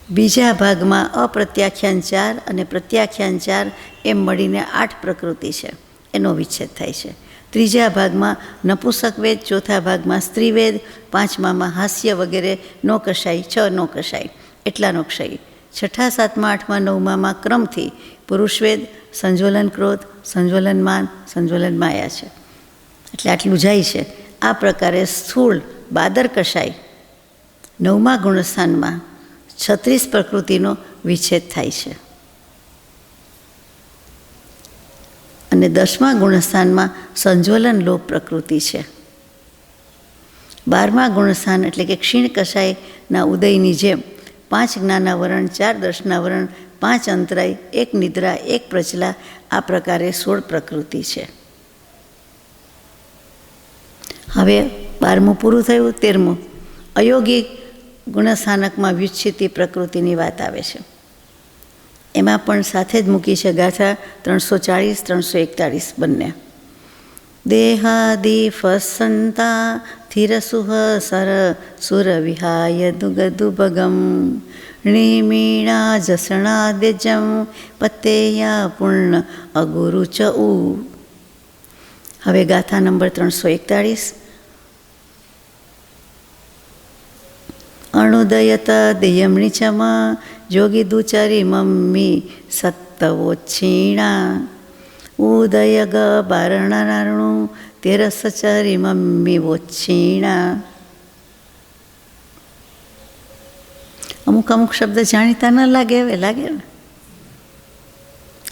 બીજા ભાગમાં અપ્રત્યાખ્યાન 4 અને પ્રત્યાખ્યાન 4 એમ મળીને 8 પ્રકૃતિ છે, એનો વિચ્છેદ થાય છે. ત્રીજા ભાગમાં નપુંસક વેદ, ચોથા ભાગમાં સ્ત્રીવેદ, પાંચમામાં હાસ્ય વગેરે નો કશાય, 6 નો કશાય, એટલાનો ક્ષય. છઠ્ઠા, સાતમા, આઠમા, નવમામાં ક્રમથી પુરુષવેદ, સંજ્વલન ક્રોધ, સંજ્વલન માન, સંજ્વલન માયા છે. એટલે આટલું જાય છે. આ પ્રકારે સ્થૂળ 12 કશાય 9મા ગુણસ્થાનમાં 36 પ્રકૃતિનો વિચ્છેદ થાય છે અને 10મા ગુણસ્થાનમાં સંજ્વલન લોપ પ્રકૃતિ છે. 12મા ગુણસ્થાન એટલે કે ક્ષીણ કશાયના ઉદયની જેમ 5 જ્ઞાનાવરણ, 4 દર્શનાવરણ, 5 અંતરાય, 1 નિદ્રા, 1 પ્રચલા, આ પ્રકારે 16 પ્રકૃતિ છે. હવે 12મું પૂરું થયું. 13મું અયોગિક ગુણસ્થાનકમાં વ્યુચ્છિતિ પ્રકૃતિની વાત આવે છે. એમાં પણ સાથે જ મૂકી છે ગાથા 340, 341 બંને. દેહાદિ ફસંતા થિરસુહ સર સુર વિહાય દુગદુભગમ ણીમીણા જસણા દ્યજમ પતેયા પૂર્ણ અગુરુ ચ ઉ. હવે ગાથા નંબર 341. અણુદયત દેયમણીચમ જોગી દુચરી મમ્મી સત્તવોચ્છીણા ઉદય ગ બારણનારણુ તેરસચરી મમ્મી વોચ્છીણા. અમુક અમુક શબ્દ જાણીતા ન લાગે, હવે લાગે ને,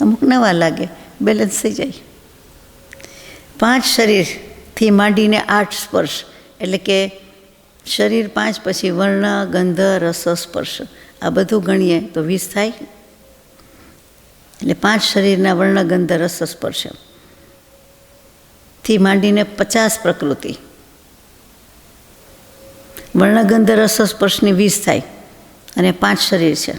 અમુક નવા લાગે, બેલેન્સ થઈ જાય. 5 શરીરથી માંડીને 8 સ્પર્શ, એટલે કે શરીર 5 પછી વર્ણ, ગંધ, રસ, સ્પર્શ, આ બધું ગણીએ તો 20 થાય. એટલે 5 શરીરના વર્ણ, ગંધ, રસ, સ્પર્શ થી માંડીને 50 પ્રકૃતિ. વર્ણ, ગંધ, રસ, સ્પર્શની 20 થાય અને 5 શરીર છે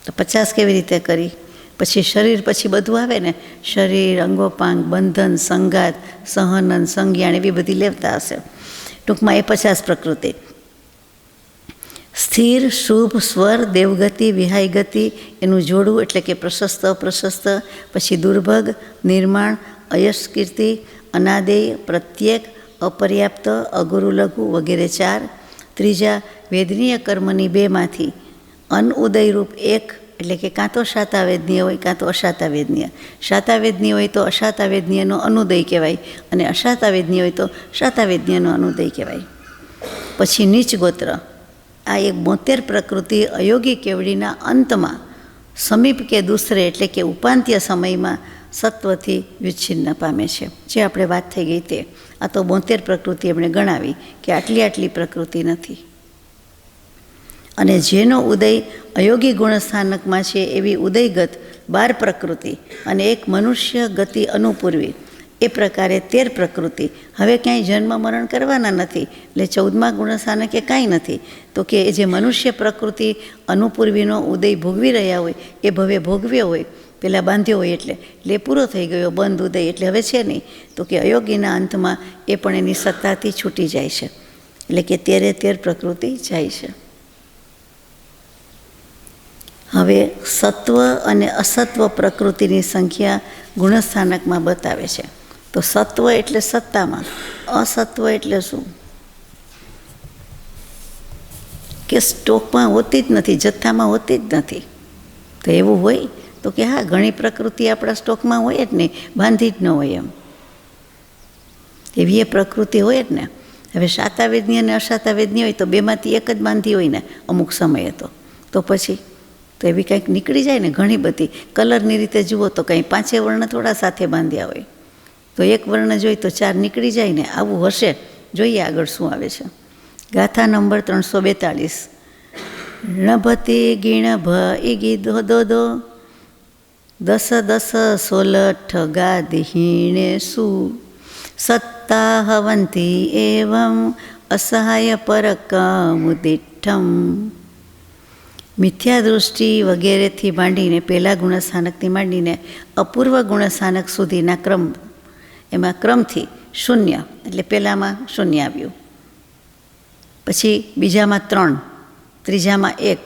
તો 50 કેવી રીતે કરી? પછી શરીર પછી બધું આવે ને, શરીર, અંગોપાંગ, બંધન, સંગાત, સહનન, સંજ્ઞાન, એવી બધી લેતા હશે. ટૂંકમાં એ 50 પ્રકૃતિ. સ્થિર, શુભ, સ્વર, દેવગતિ, વિહાય ગતિ, એનું જોડું એટલે કે પ્રશસ્ત, અપ્રશસ્ત. પછી દુર્ભગ, નિર્માણ, અયશ કીર્તિ, અનાદેય, પ્રત્યેક, અપર્યાપ્ત, અગુરુ લઘુ વગેરે 4. ત્રીજા વેદનીય કર્મની 2માંથી અનઉદયરૂપ 1, એટલે કે કાં તો શાતાવેદનીય હોય કાં તો અશાતાવેદનીય. શાતાવેદનીય હોય તો અશાતાવેદનીયનો અનુદય કહેવાય અને અશાતાવેદનીય હોય તો શાતાવેદનીયનો અનુદય કહેવાય. પછી નીચ ગોત્ર, આ એક 72 પ્રકૃતિ અયોગી કેવડીના અંતમાં સમીપ કે દુસરે એટલે કે ઉપાંત્ય સમયમાં સત્વથી વિચ્છિન્ન પામે છે. જે આપણે વાત થઈ ગઈ તે, આ તો 72 પ્રકૃતિ એમણે ગણાવી કે આટલી આટલી પ્રકૃતિ નથી. અને જેનો ઉદય અયોગી ગુણસ્થાનકમાં છે એવી ઉદયગત 12 પ્રકૃતિ અને એક મનુષ્ય ગતિ અનુપૂર્વી, એ પ્રકારે 13 પ્રકૃતિ. હવે ક્યાંય જન્મ મરણ કરવાના નથી, એટલે 14મા ગુણસ્થાનકે કાંઈ નથી. તો કે જે મનુષ્ય પ્રકૃતિ અનુપૂર્વીનો ઉદય ભોગવી રહ્યા હોય એ ભવે ભોગવ્યો હોય, પેલા બાંધ્યો હોય એટલે એ પૂરો થઈ ગયો બંધ ઉદય, એટલે હવે છે નહીં. તો કે અયોગીના અંતમાં એ પણ એની સત્તાથી છૂટી જાય છે, એટલે કે 13 પ્રકૃતિ જાય છે. હવે સત્વ અને અસત્વ પ્રકૃતિની સંખ્યા ગુણસ્થાનકમાં બતાવે છે. તો સત્વ એટલે સત્તામાં, અસત્વ એટલે શું કે સ્ટોકમાં હોતી જ નથી, જથ્થામાં હોતી જ નથી. તો એવું હોય તો કે હા, ઘણી પ્રકૃતિ આપણા સ્ટોકમાં હોય જ નહીં, બાંધી જ ન હોય એમ, એવી એ પ્રકૃતિ હોય જ ને. હવે શાતાવેદની અને અશાતાવેદની હોય તો બેમાંથી એક જ બાંધી હોય ને અમુક સમયે, તો પછી તો એવી કંઈક નીકળી જાય ને. ઘણી બધી કલરની રીતે જુઓ તો કંઈ 5 વર્ણ થોડા સાથે બાંધ્યા હોય, તો એક વર્ણ જોઈ તો 4 નીકળી જાય ને. આવું હશે, જોઈએ આગળ શું આવે છે. ગાથા નંબર 342. ણભતી ગીણ ભ ઈ દો દો 10 16 ગાદહીણે સુ સત્તા હવંતી એવં અસહાય પરકમુદિઠ્ઠમ. મિથ્યા દૃષ્ટિ વગેરેથી માંડીને પહેલા ગુણસ્થાનકથી માંડીને અપૂર્વ ગુણસ્થાનક સુધીના ક્રમ, એમાં ક્રમથી 0, એટલે પહેલામાં 0 આવ્યું, પછી બીજામાં 3, ત્રીજામાં 1,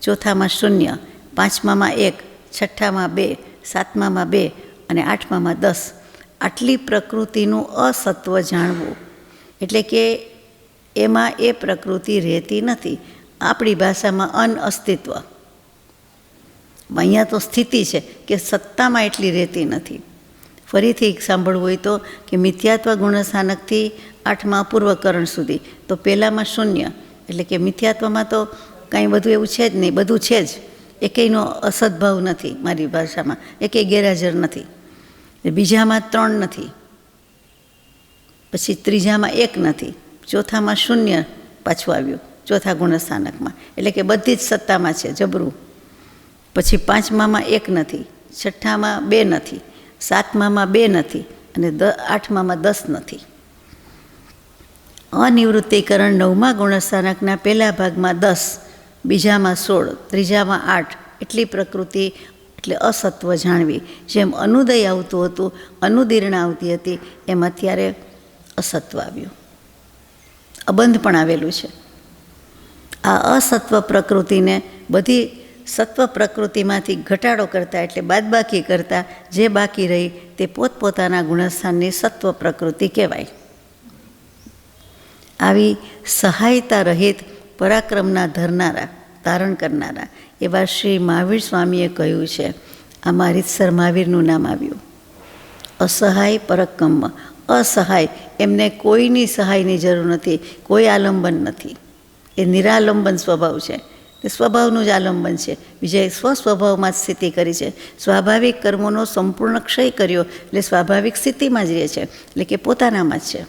ચોથામાં 0, પાંચમામાં 1, છઠ્ઠામાં 2, સાતમામાં 2 અને આઠમામાં 10. આટલી પ્રકૃતિનું અસત્વ જાણવું, એટલે કે એમાં એ પ્રકૃતિ રહેતી નથી. આપણી ભાષામાં અનઅસ્તિત્વ. અહીંયા તો સ્થિતિ છે કે સત્તામાં એટલી રહેતી નથી. ફરીથી સાંભળવું હોય તો કે મિથ્યાત્વ ગુણસ્થાનકથી 8મા અપૂર્વકરણ સુધી, તો પહેલામાં 0, એટલે કે મિથ્યાત્વમાં તો કાંઈ બધું એવું છે જ નહીં, બધું છે જ, એકેયનો અસદભાવ નથી મારી ભાષામાં, એકેય ગેરહાજર નથી. બીજામાં 3 નથી, પછી ત્રીજામાં 1 નથી, ચોથામાં 0 પાછું આવ્યું ચોથા ગુણસ્થાનકમાં, એટલે કે બધી જ સત્તામાં છે જબરું. પછી પાંચમામાં 1 નથી, છઠ્ઠામાં 2 નથી, સાતમામાં 2 નથી અને આઠમામાં 10 નથી. અનિવૃત્તિકરણ 9મા ગુણસ્થાનકના પહેલા ભાગમાં 10, બીજામાં 16, ત્રીજામાં 8, એટલી પ્રકૃતિ એટલે અસત્વ જાણવી. જેમ અનુદય આવતું હતું, અનુદીર્ણા આવતી હતી, એમ અત્યારે અસત્વ આવ્યું, અબંધ પણ આવેલું છે. આ અસત્વ પ્રકૃતિને બધી સત્વ પ્રકૃતિમાંથી ઘટાડો કરતા, એટલે બાદબાકી કરતા જે બાકી રહી તે પોતપોતાના ગુણસ્થાનની સત્વ પ્રકૃતિ કહેવાય. આવી સહાયતા રહિત પરાક્રમના ધરનારા, ધારણ કરનારા એવા શ્રી મહાવીર સ્વામીએ કહ્યું છે. આમાં રીતસર મહાવીરનું નામ આવ્યું. અસહાય પરક્રમ, અસહાય, એમને કોઈની સહાયની જરૂર નથી, કોઈ આલંબન નથી, એ નિરાલંબન સ્વભાવ છે, તે સ્વભાવનું જ આલંબન છે. બીજાએ સ્વસ્વભાવમાં જ સ્થિતિ કરી છે. સ્વાભાવિક કર્મોનો સંપૂર્ણ ક્ષય કર્યો, એટલે સ્વાભાવિક સ્થિતિમાં જ રહે છે, એટલે કે પોતાનામાં જ છે.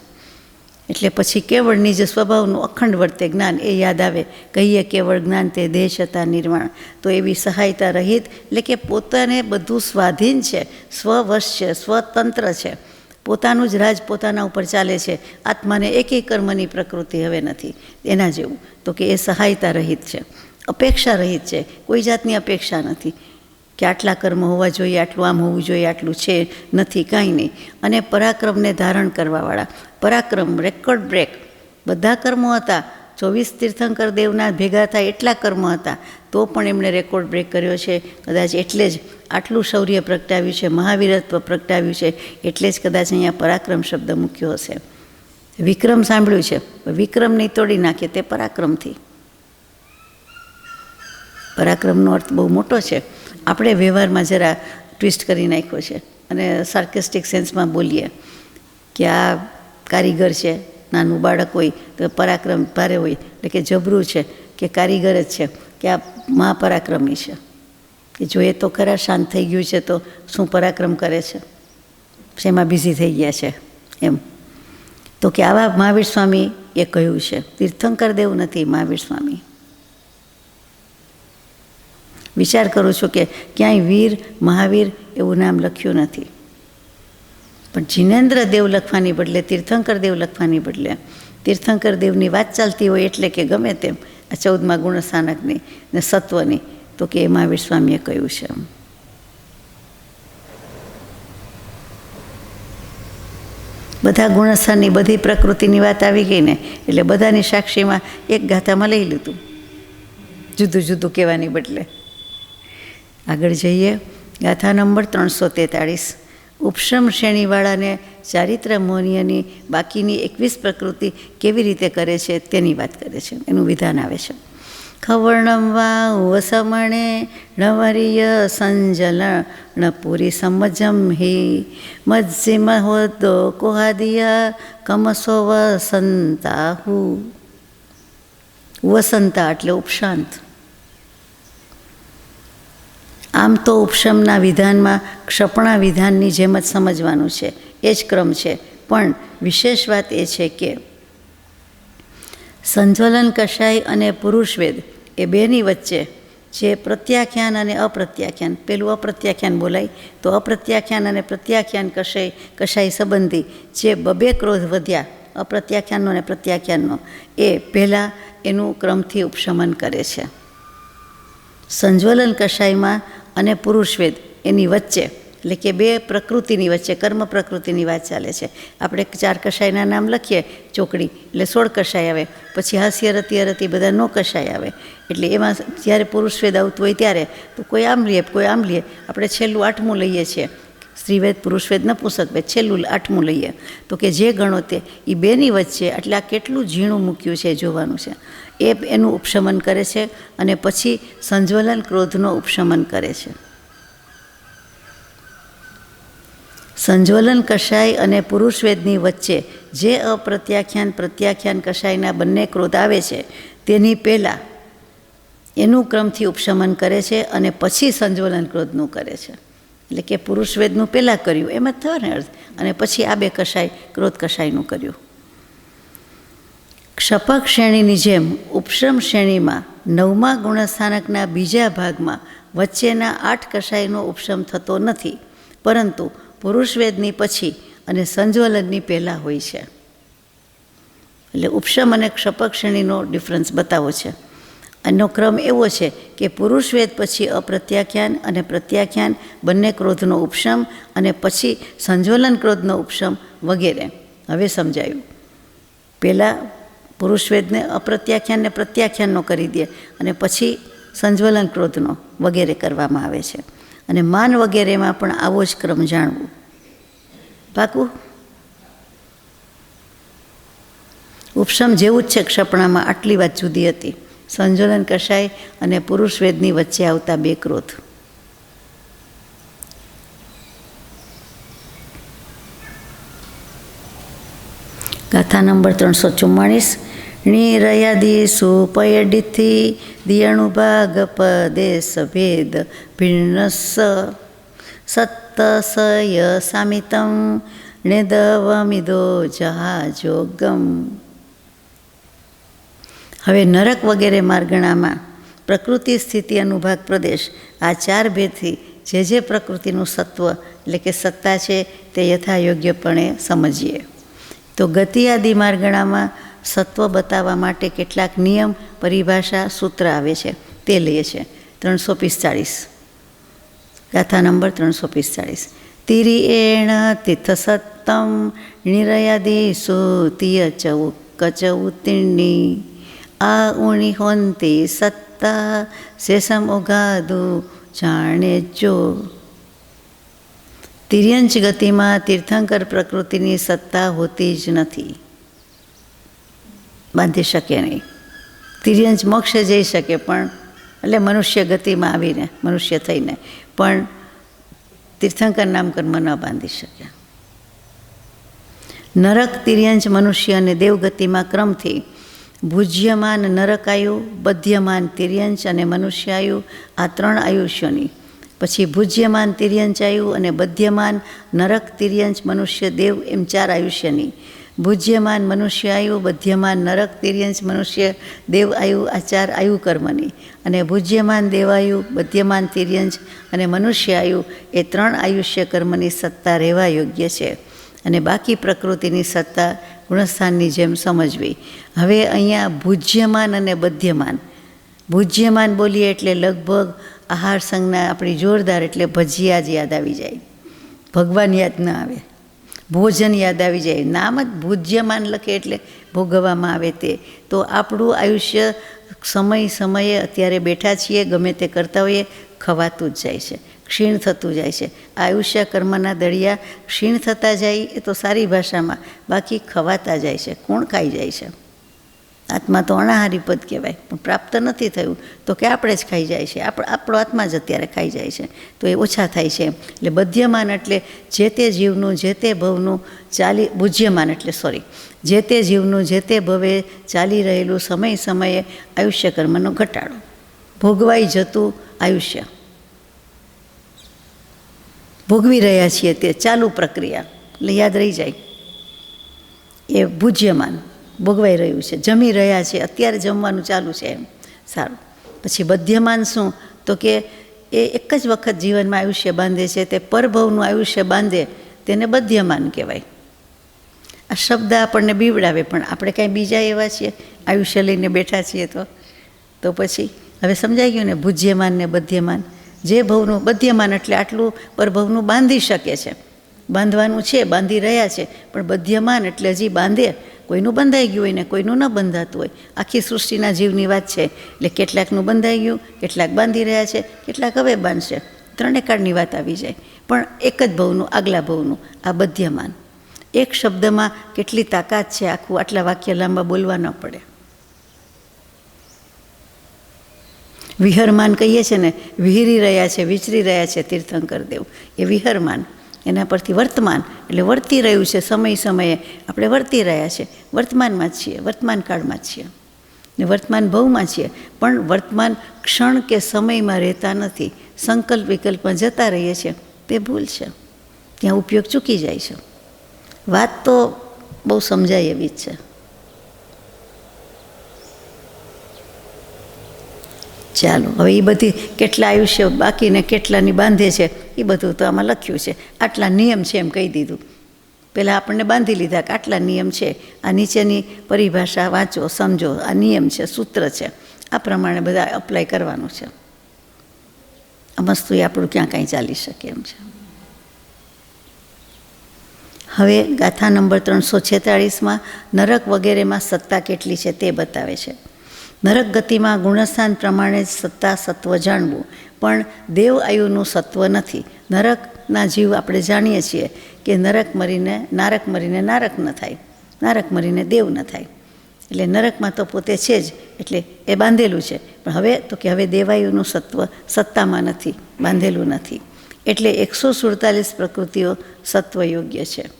એટલે પછી કેવળની જે સ્વભાવનું અખંડ વર્તે જ્ઞાન એ યાદ આવે. કહીએ કેવળ જ્ઞાન તે દેહ છતાં નિર્વાણ. તો એવી સહાયતા રહિત, એટલે કે પોતાને બધું સ્વાધીન છે, સ્વવશ છે, સ્વતંત્ર છે, પોતાનું જ રાજ પોતાના ઉપર ચાલે છે. આત્માને એકેય કર્મની પ્રકૃતિ હવે નથી એના જેવું. તો કે એ સહાયતા રહિત છે, અપેક્ષા રહિત છે, કોઈ જાતની અપેક્ષા નથી કે આટલા કર્મ હોવા જોઈએ, આટલું આમ હોવું જોઈએ, આટલું છે નથી, કાંઈ નહીં. અને પરાક્રમને ધારણ કરવાવાળા, પરાક્રમ, રેકોર્ડ બ્રેક, બધા કર્મો હતા. 24 તીર્થંકર દેવના ભેગા થાય એટલા કર્મ હતા, તો પણ એમણે રેકોર્ડ બ્રેક કર્યો છે. કદાચ એટલે જ આટલું શૌર્ય પ્રગટાવ્યું છે, મહાવીરત્વ પ્રગટાવ્યું છે, એટલે જ કદાચ અહીંયા પરાક્રમ શબ્દ મૂક્યો હશે. વિક્રમ સાંભળ્યું છે, વિક્રમ નહીં તોડી નાખે તે પરાક્રમથી. પરાક્રમનો અર્થ બહુ મોટો છે. આપણે વ્યવહારમાં જરા ટ્વિસ્ટ કરી નાખ્યો છે અને સાર્કેસ્ટિક સેન્સમાં બોલીએ કે આ કારીગર છે, નાનું બાળક હોય તો પરાક્રમ ભારે હોય, એટલે કે જબરું છે કે કારીગર જ છે કે આ મહાપરાક્રમી છે, કે જોઈએ તો ખરા શાંત થઈ ગયું છે તો શું પરાક્રમ કરે છે, શેમાં બિઝી થઈ ગયા છે એમ. તો કે આવા મહાવીર સ્વામી એ કહ્યું છે. તીર્થંકર દેવ નથી મહાવીર સ્વામી. વિચાર કરું છું કે ક્યાંય વીર મહાવીર એવું નામ લખ્યું નથી, પણ જિનેન્દ્ર દેવ લખવાની બદલે તીર્થંકર દેવ લખવાની બદલે તીર્થંકર દેવની વાત ચાલતી હોય એટલે કે ગમે તેમ આ 14મા ગુણસ્થાનકની ને સત્વની, તો કે એ મહાવીર સ્વામીએ કહ્યું છે. બધા ગુણસ્થાનની બધી પ્રકૃતિની વાત આવી ગઈ ને એટલે બધાની સાક્ષીમાં એક ગાથામાં લઈ લીધું, જુદું જુદું કહેવાની બદલે. આગળ જઈએ. ગાથા નંબર 343. ઉપશમ શ્રેણીવાળાને ચારિત્ર મોહનીયની બાકીની 21 પ્રકૃતિ કેવી રીતે કરે છે તેની વાત કરે છે, એનું વિધાન આવે છે. ખવર્ણમ વા વસમણે નવરીય સંજલણ પૂરી સમજમ હિ મજ્જિમ હોદો કોહાદિયા કમસો વસંતાહુ. વસંતા એટલે ઉપશાંત. આમ તો ઉપશમના વિધાનમાં ક્ષપણા વિધાનની જેમ જ સમજવાનું છે, એ જ ક્રમ છે, પણ વિશેષ વાત એ છે કે સંજ્વલન કષાય અને પુરુષવેદ એ બેની વચ્ચે જે પ્રત્યાખ્યાન અને અપ્રત્યાખ્યાન, પેલું અપ્રત્યાખ્યાન બોલાય તો અપ્રત્યાખ્યાન અને પ્રત્યાખ્યાન કષાય સંબંધી જે બબે ક્રોધ વધ્યા અપ્રત્યાખ્યાનનો અને પ્રત્યાખ્યાનનો, એ પહેલાં એનું ક્રમથી ઉપશમન કરે છે. સંજ્વલન કષાયમાં અને પુરુષવેદ એની વચ્ચે એટલે કે બે પ્રકૃતિની વચ્ચે કર્મ પ્રકૃતિની વાત ચાલે છે. આપણે 4 કષાયના નામ લખીએ ચોકડી એટલે 16 કષાય આવે, પછી હાસ્ય રતિ અરતિ બધા 9 કષાય આવે. એટલે એમાં જ્યારે પુરુષવેદ આવતું હોય ત્યારે તો કોઈ આમ લે કોઈ આમ લે, આપણે છેલ્લું 8મું લઈએ છીએ. સ્ત્રીવેદ પુરુષવેદ નપુંસકવેદ છેલ્લું 8મું લઈએ તો કે જે ગણો તે એ બેની વચ્ચે એટલે આ કેટલું ઝીણું મૂક્યું છે જોવાનું છે. એ એનું ઉપશમન કરે છે અને પછી સંજ્વલન ક્રોધનો ઉપશમન કરે છે. સંજ્વલન કષાય અને પુરુષવેદની વચ્ચે જે અપ્રત્યાખ્યાન પ્રત્યાખ્યાન કષાયના બંને ક્રોધ આવે છે તેની પહેલાં એનું ક્રમથી ઉપશમન કરે છે અને પછી સંજ્વલન ક્રોધનું કરે છે. એટલે કે પુરુષવેદનું પહેલાં કર્યું એમ જ થયો ને અર્થ, અને પછી આ 2 કષાય ક્રોધ કષાયનું કર્યું. ક્ષપક શ્રેણીની જેમ ઉપશમ શ્રેણીમાં 9મા ગુણસ્થાનકના બીજા ભાગમાં વચ્ચેના 8 કષાયનો ઉપશમ થતો નથી, પરંતુ પુરુષવેદની પછી અને સંજ્વલનની પહેલાં હોય છે. એટલે ઉપશમ અને ક્ષપક શ્રેણીનો ડિફરન્સ બતાવો છે. આનો ક્રમ એવો છે કે પુરુષવેદ પછી અપ્રત્યાખ્યાન અને પ્રત્યાખ્યાન બંને ક્રોધનો ઉપશમ અને પછી સંજ્વલન ક્રોધનો ઉપશમ વગેરે. હવે સમજાયું. પહેલાં પુરુષવેદને અપ્રત્યાખ્યાનને પ્રત્યાખ્યાનનો કરી દે અને પછી સંજ્વલન ક્રોધનો વગેરે કરવામાં આવે છે. અને માન વગેરેમાં પણ આવો જ ક્રમ જાણવું. પાકું? ઉપશમ જેવું જ છે ક્ષપણામાં, આટલી વાત જુદી હતી. સંજ્વલન કષાય અને પુરુષવેદની વચ્ચે આવતા 2 ક્રોધ. ગાથા નંબર 344. નિરયાદિષુ પયડિથી દિયણુભાગ પદેશ ભેદ ભિન્નસ સત્તસય સામિતમ નેદવમિદો જહાજોગમ. હવે નરક વગેરે માર્ગણામાં પ્રકૃતિ સ્થિતિ અનુભાગ પ્રદેશ આ 4 ભેદથી જે પ્રકૃતિનું સત્વ એટલે કે સત્તા છે તે યથાયોગ્યપણે સમજીએ. તો ગતિ આદિ માર્ગણામાં સત્વ બતાવવા માટે કેટલાક નિયમ પરિભાષા સૂત્ર આવે છે, તે લઈએ છે. 345. ગાથા નંબર 345. તિરિએણ તિથ સત્તમ નિરયાદિષુ તિય કચ ઉત્તીર્ણી આ ઉણી હોંતી સત્તા શેષમ ઉગાદુ જાણે જો. તિર્યંચ ગતિમાં તીર્થંકર પ્રકૃતિની સત્તા હોતી જ નથી, બાંધી શકે નહીં. તિર્યંચ મોક્ષે જઈ શકે પણ એટલે મનુષ્ય ગતિમાં આવીને મનુષ્ય થઈને પણ તીર્થંકર નામ કર્મ ન બાંધી શકે. નરક તિર્યંચ મનુષ્ય અને દેવગતિમાં ક્રમથી ભુજ્યમાન નરકાયુ, બધ્યમાન તિર્યંચ અને મનુષ્યાયુ આ 3 આયુષ્યોની, પછી ભુજ્યમાન તિર્યંચાયુ અને બધ્યમાન નરક તિર્યંચ મનુષ્ય દેવ એમ 4 આયુષ્યની ભુજ્યમાન મનુષ્ય આયુ, બધ્યમાન નરક તિર્યંશ મનુષ્ય દેવ આયુ, આ 4 આયુ કર્મની. અને ભુજ્યમાન દેવાયુ, બધ્યમાન તિર્યંશ અને મનુષ્ય આયુ એ 3 આયુષ્ય કર્મની સત્તા રહેવા યોગ્ય છે. અને બાકી પ્રકૃતિની સત્તા ગુણસ્થાનની જેમ સમજવી. હવે અહીંયા ભુજ્યમાન અને બધ્યમાન. ભુજ્યમાન બોલીએ એટલે લગભગ આહાર સંજ્ઞા આપણી જોરદાર, એટલે ભજીયા જ યાદ આવી જાય, ભગવાન યાદ ન આવે, ભોજન યાદ આવી જાય. નામ જ ભુજ્યમાન લખે એટલે ભોગવવામાં આવે તે. તો આપણું આયુષ્ય સમયે અત્યારે બેઠા છીએ, ગમે તે કરતા હોઈએ, ખવાતું જ જાય છે, ક્ષીણ થતું જાય છે. આયુષ્ય કર્મના દળિયા ક્ષીણ થતા જાય એ તો સારી ભાષામાં, બાકી ખવાતા જાય છે. કોણ ખાઈ જાય છે? આત્મા તો અણાહારી પદ કહેવાય, પણ પ્રાપ્ત નથી થયું તો કે આપણે જ ખાઈ જાય છે, આપણો આત્મા જ અત્યારે ખાઈ જાય છે, તો એ ઓછા થાય છે. એટલે બધ્યમાન એટલે જે તે જીવનું જે તે ભવનું ભુજ્યમાન એટલે જે તે જીવનું જે તે ભવે ચાલી રહેલું સમયે આયુષ્ય કર્મનો ઘટાડો, ભોગવાઈ જતું આયુષ્ય, ભોગવી રહ્યા છીએ તે ચાલુ પ્રક્રિયા, એટલે યાદ રહી જાય, એ ભુજ્યમાન ભોગવાઈ રહ્યું છે, જમી રહ્યા છે, અત્યારે જમવાનું ચાલુ છે એમ. સારું. પછી બધ્યમાન શું? તો કે એ એક જ વખત જીવનમાં આયુષ્ય બાંધે છે, તે પરભવનું આયુષ્ય બાંધે તેને બધ્યમાન કહેવાય. આ શબ્દ આપણને બીવડાવે, પણ આપણે કાંઈ બીજા એવા છીએ આયુષ્ય લઈને બેઠા છીએ તો પછી હવે સમજાઈ ગયું ને, ભુજ્યમાન ને બધ્યમાન. જે ભવનું બધ્યમાન એટલે આટલું પરભવનું બાંધી શકે છે, બાંધવાનું છે, બાંધી રહ્યા છે, પણ બધ્યમાન એટલે હજી બાંધે, કોઈનું બંધાઈ ગયું હોય ને કોઈનું ન બંધાતું હોય. આખી સૃષ્ટિના જીવની વાત છે, એટલે કેટલાકનું બંધાઈ ગયું, કેટલાક બાંધી રહ્યા છે, કેટલાક હવે બાંધશે, 3 કાળની વાત આવી જાય. પણ એક જ ભવનું, આગલા ભવનું, આ બધ્યમાન. એક શબ્દમાં કેટલી તાકાત છે, આખું આટલા વાક્ય લાંબા બોલવા ન પડે. વિહરમાન કહીએ છીએ ને, વિહરી રહ્યા છે, વિચરી રહ્યા છે તીર્થંકર દેવ, એ વિહરમાન. એના પરથી વર્તમાન એટલે વર્તી રહ્યું છે, સમયે આપણે વર્તી રહ્યા છીએ, વર્તમાનમાં જ છીએ, વર્તમાન કાળમાં જ છીએ ને વર્તમાન ભવમાં છીએ. પણ વર્તમાન ક્ષણ કે સમયમાં રહેતા નથી, સંકલ્પ વિકલ્પમાં જતા રહીએ છીએ, તે ભૂલ છે, ત્યાં ઉપયોગ ચૂકી જાય છે. વાત તો બહુ સમજાય એવી જ છે. ચાલો, હવે એ બધી કેટલા આયુષ્ય બાકીને કેટલાની બાંધે છે એ બધું તો આમાં લખ્યું છે. આટલા નિયમ છે એમ કહી દીધું. પહેલાં આપણને બાંધી લીધા કે આટલા નિયમ છે, આ નીચેની પરિભાષા વાંચો, સમજો, આ નિયમ છે, સૂત્ર છે, આ પ્રમાણે બધા અપ્લાય કરવાનું છે. આ મસ્તું એ આપણું ક્યાં કાંઈ ચાલી શકે એમ છે. હવે ગાથા નંબર 346માં નરક વગેરેમાં સત્તા કેટલી છે તે બતાવે છે. નરક ગતિમાં ગુણસ્થાન પ્રમાણે જ સત્તા સત્વ જાણવું, પણ દેવ આયુનું સત્વ નથી. નરકના જીવ આપણે જાણીએ છીએ કે નારક મરીને નારક ન થાય, નારક મરીને દેવ ન થાય. એટલે નરકમાં તો પોતે છે જ, એટલે એ બાંધેલું છે. પણ હવે તો કે હવે દેવાયુનું સત્વ સત્તામાં નથી, બાંધેલું નથી. એટલે 147 પ્રકૃતિઓ સત્વ યોગ્ય છે.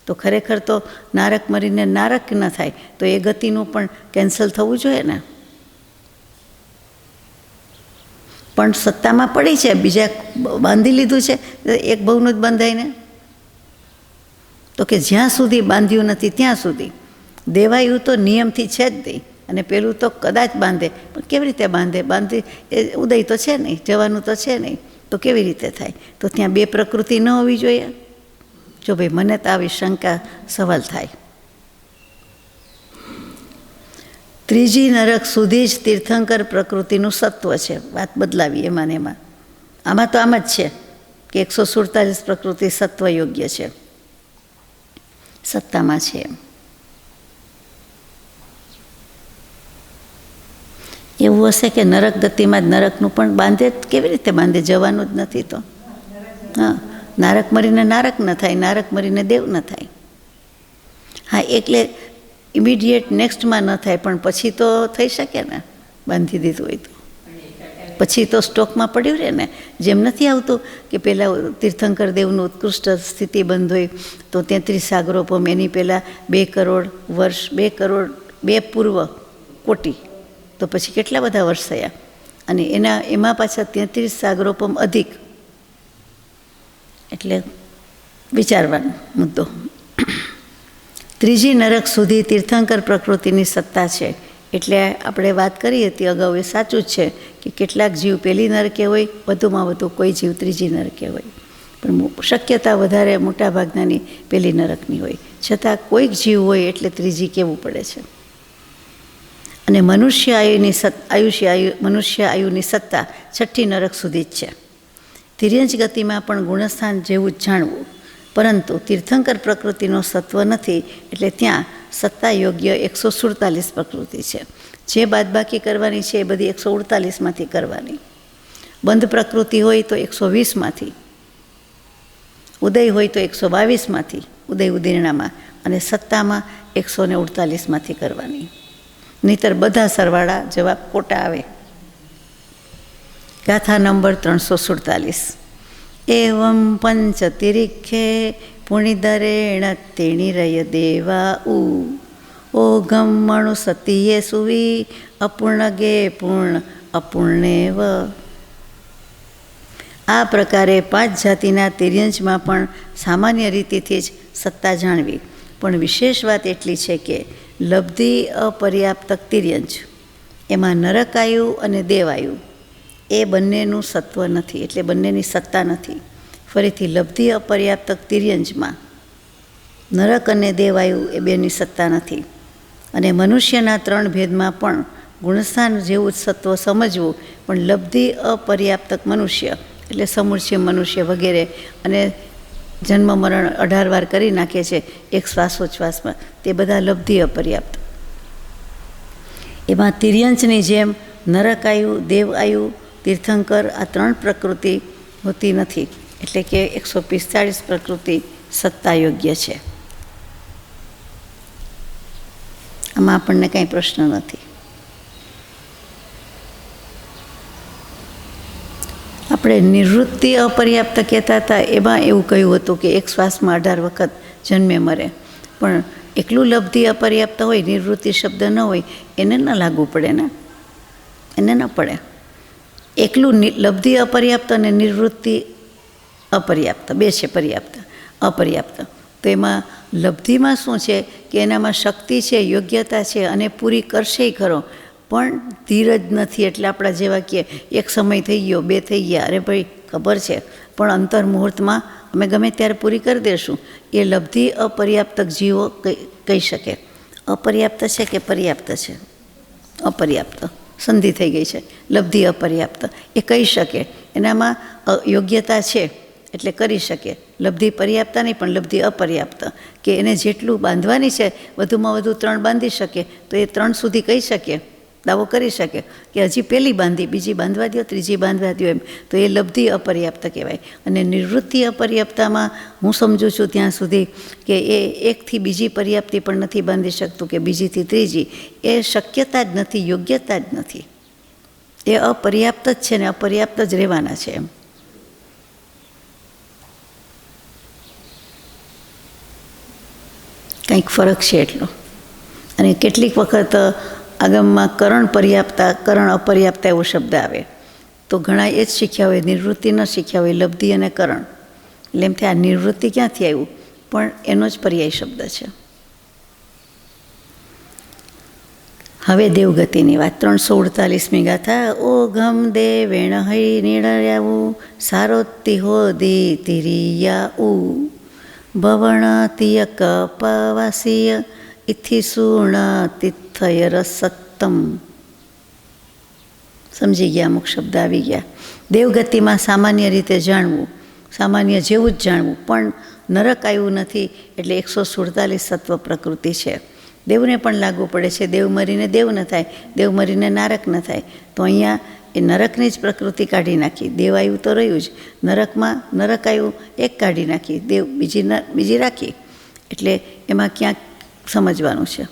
તો ખરેખર તો નારક મરીને નારક ન થાય તો એ ગતિનું પણ કેન્સલ થવું જોઈએ ને. પણ સત્તામાં પડી છે, બીજા બાંધી લીધું છે, એક ભવનું જ બંધાઈને. તો કે જ્યાં સુધી બાંધ્યું નથી ત્યાં સુધી દેવાયુ તો નિયમથી છે જ નહીં, અને પેલું તો કદાચ બાંધે, પણ કેવી રીતે બાંધી એ ઉદય તો છે નહીં, જવાનું તો છે નહીં, તો કેવી રીતે થાય? તો ત્યાં 2 પ્રકૃતિ ન હોવી જોઈએ? જો ભાઈ, મને તો આવી શંકા સવાલ થાય. ત્રીજી નરક સુધી જ તીર્થંકર પ્રકૃતિનું સત્વ છે. વાત બદલાવી એમાં ને એમાં. આમાં તો આમ જ છે કે 147 પ્રકૃતિ સત્વ યોગ્ય છે, સત્તામાં છે. એવું હશે કે નરક ગતિમાં જ નરકનું પણ બાંધે, કેવી રીતે બાંધે? જવાનું જ નથી તો. હા, નારક મરીને નારક ન થાય, નારક મરીને દેવ ન થાય. હા, એટલે ઇમિડિયેટ નેક્સ્ટમાં ન થાય, પણ પછી તો થઈ શકે ને, બાંધી દીધું હોય તો. પછી તો સ્ટોકમાં પડ્યું રહે ને. જેમ નથી આવતું કે પહેલાં તીર્થંકર દેવનું ઉત્કૃષ્ટ સ્થિતિ બંધ હોય તો 33 સાગરોપમ, એની પહેલાં 2 કરોડ વર્ષ, 2 કરોડ 2 પૂર્વ કોટી, તો પછી કેટલા બધા વર્ષ થયા. અને એમાં પાછા 33 સાગરોપમ અધિક. એટલે વિચારવાનો મુદ્દો. ત્રીજી નરક સુધી તીર્થંકર પ્રકૃતિની સત્તા છે. એટલે આપણે વાત કરી હતી અગાઉ, એ સાચું જ છે કે કેટલાક જીવ પહેલી નરકે હોય, વધુમાં વધુ કોઈ જીવ ત્રીજી નરકે હોય, પણ શક્યતા વધારે મોટાભાગનાની પહેલી નરકની હોય. છતાં કોઈક જીવ હોય એટલે ત્રીજી કહેવું પડે છે. અને મનુષ્ય આયુની સત્તા છઠ્ઠી નરક સુધી જ છે. તિર્યંચ ગતિમાં પણ ગુણસ્થાન જેવું જ જાણવું, પરંતુ તીર્થંકર પ્રકૃતિનો સત્વ નથી, એટલે ત્યાં સત્તા યોગ્ય 147 પ્રકૃતિ છે. જે બાદબાકી કરવાની છે એ બધી 148માંથી કરવાની. બંધ પ્રકૃતિ હોય તો 120માંથી, ઉદય હોય તો 122માંથી, ઉદય ઉદીર્ણામાં, અને સત્તામાં 148માંથી કરવાની. નહીતર બધા સરવાળા જવાબ ખોટા આવે. ગાથા નંબર 347. એવં પંચતિરીખે પુણિદરેણ તેણીરય દેવા ઓઘમ મણુ સતીએ સુવી અપૂર્ણગે પૂર્ણ અપૂર્ણેવ. આ પ્રકારે 5 જાતિના તિર્યંચમાં પણ સામાન્ય રીતિથી જ સત્તા જાણવી. પણ વિશેષ વાત એટલી છે કે લબ્ધિ અપર્યાપ્તક તિર્યંચ, એમાં નરકાયુ અને દેવાયુ એ બંનેનું સત્વ નથી, એટલે બંનેની સત્તા નથી. ફરીથી લબ્ધિ અપર્યાપ્તક તિર્યંચમાં નરક અને દેવાયુ એ બેની સત્તા નથી. અને મનુષ્યના 3 ભેદમાં પણ ગુણસ્થાન જેવું જ સત્વ સમજવું, પણ લબ્ધિ અપર્યાપ્તક મનુષ્ય એટલે સમૂર્છ્ય મનુષ્ય વગેરે, અને જન્મ મરણ 18 વાર કરી નાખે છે એક શ્વાસોચ્છ્વાસમાં, તે બધા લબ્ધિ અપર્યાપ્ત. એમાં તિર્યંચની જેમ નરકાયુ, દેવાયુ, તીર્થંકર આ 3 પ્રકૃતિ હોતી નથી, એટલે કે 145 પ્રકૃતિ સત્તા યોગ્ય છે. આમાં આપણને કંઈ પ્રશ્ન નથી. આપણે નિવૃત્તિ અપર્યાપ્ત કહેતા હતા, એમાં એવું કહ્યું હતું કે એક શ્વાસમાં 18 વખત જન્મે મરે. પણ એકલું લબ્ધિ અપર્યાપ્ત હોય, નિવૃત્તિ શબ્દ ન હોય, એને ન લાગુ પડે ને, એને ન પડે. એકલું લબ્ધિ અપર્યાપ્ત અને નિવૃત્તિ અપર્યાપ્ત બે છે, પર્યાપ્ત અપર્યાપ્ત. તો એમાં લબ્ધિમાં શું છે કે એનામાં શક્તિ છે, યોગ્યતા છે, અને પૂરી કરશે ખરો, પણ ધીરજ નથી. એટલે આપણા જેવા કે એક સમય થઈ ગયો, 2 થઈ ગયા, અરે ભાઈ ખબર છે, પણ અંતર મુહૂર્તમાં અમે ગમે ત્યારે પૂરી કરી દઈશું. એ લબ્ધિ અપર્યાપ્તક જીવો કહી શકે. અપર્યાપ્ત છે કે પર્યાપ્ત છે? અપર્યાપ્ત, સંધિ થઈ ગઈ છે. લબ્ધિ અપર્યાપ્ત એ કહી શકે, એનામાં યોગ્યતા છે એટલે કરી શકે. લબ્ધિ પર્યાપ્ત નહીં, પણ લબ્ધિ અપર્યાપ્ત, કે એને જેટલું બાંધવાની છે વધુમાં વધુ 3 બાંધી શકે, તો એ 3 સુધી કહી શકે, દાવો કરી શકે કે હજી પહેલી બાંધી, બીજી બાંધવા દો, ત્રીજી બાંધવા દો, એમ. તો એ લબ્ધિ અપર્યાપ્ત કહેવાય. અને નિવૃત્તિ અપર્યાપ્તમાં હું સમજું છું ત્યાં સુધી કે એ એકથી બીજી પર્યાપ્તિ પણ નથી બાંધી શકતું, કે બીજીથી ત્રીજી. એ શક્યતા જ નથી, યોગ્યતા જ નથી. એ અપર્યાપ્ત જ છે ને અપર્યાપ્ત જ રહેવાના છે, એમ. કંઈક ફરક છે એટલો. અને કેટલીક વખત આગમમાં કરણ પર્યાપ્તા, કરણ અપર્યાપ્તા એવો શબ્દ આવે, તો ઘણા એ જ શીખ્યા હોય, નિવૃત્તિ ન શીખ્યા હોય, લબ્ધિ અને કરણ. એટલે એમ થાય આ નિવૃત્તિ ક્યાંથી આવ્યું, પણ એનો જ પર્યાય શબ્દ છે. હવે દેવગતિની વાત, 348મી ગાથા. ઓઘમ દેવેણ હૈ નિર્ણયાવું સારોત્તિ હોદી તિરિયા ભવણ તિયક પવાસીય ઇથિ સુણ તિથયર સત્તમ. સમજી ગયા? અમુક શબ્દ આવી ગયા. દેવગતિમાં સામાન્ય રીતે જાણવું, સામાન્ય જેવું જ જાણવું, પણ નરક આવ્યું નથી, એટલે 147 સત્વ પ્રકૃતિ છે. દેવને પણ લાગુ પડે છે. દેવ મરીને દેવ ન થાય, દેવ મરીને નારક ન થાય. તો અહીંયા એ નરકની જ પ્રકૃતિ કાઢી નાખી. દેવ આવ્યું તો રહ્યું જ, નરકમાં નરક આવ્યું એક કાઢી નાખી, દેવ બીજી રાખી. એટલે એમાં ક્યાંક સમજવાનું છે.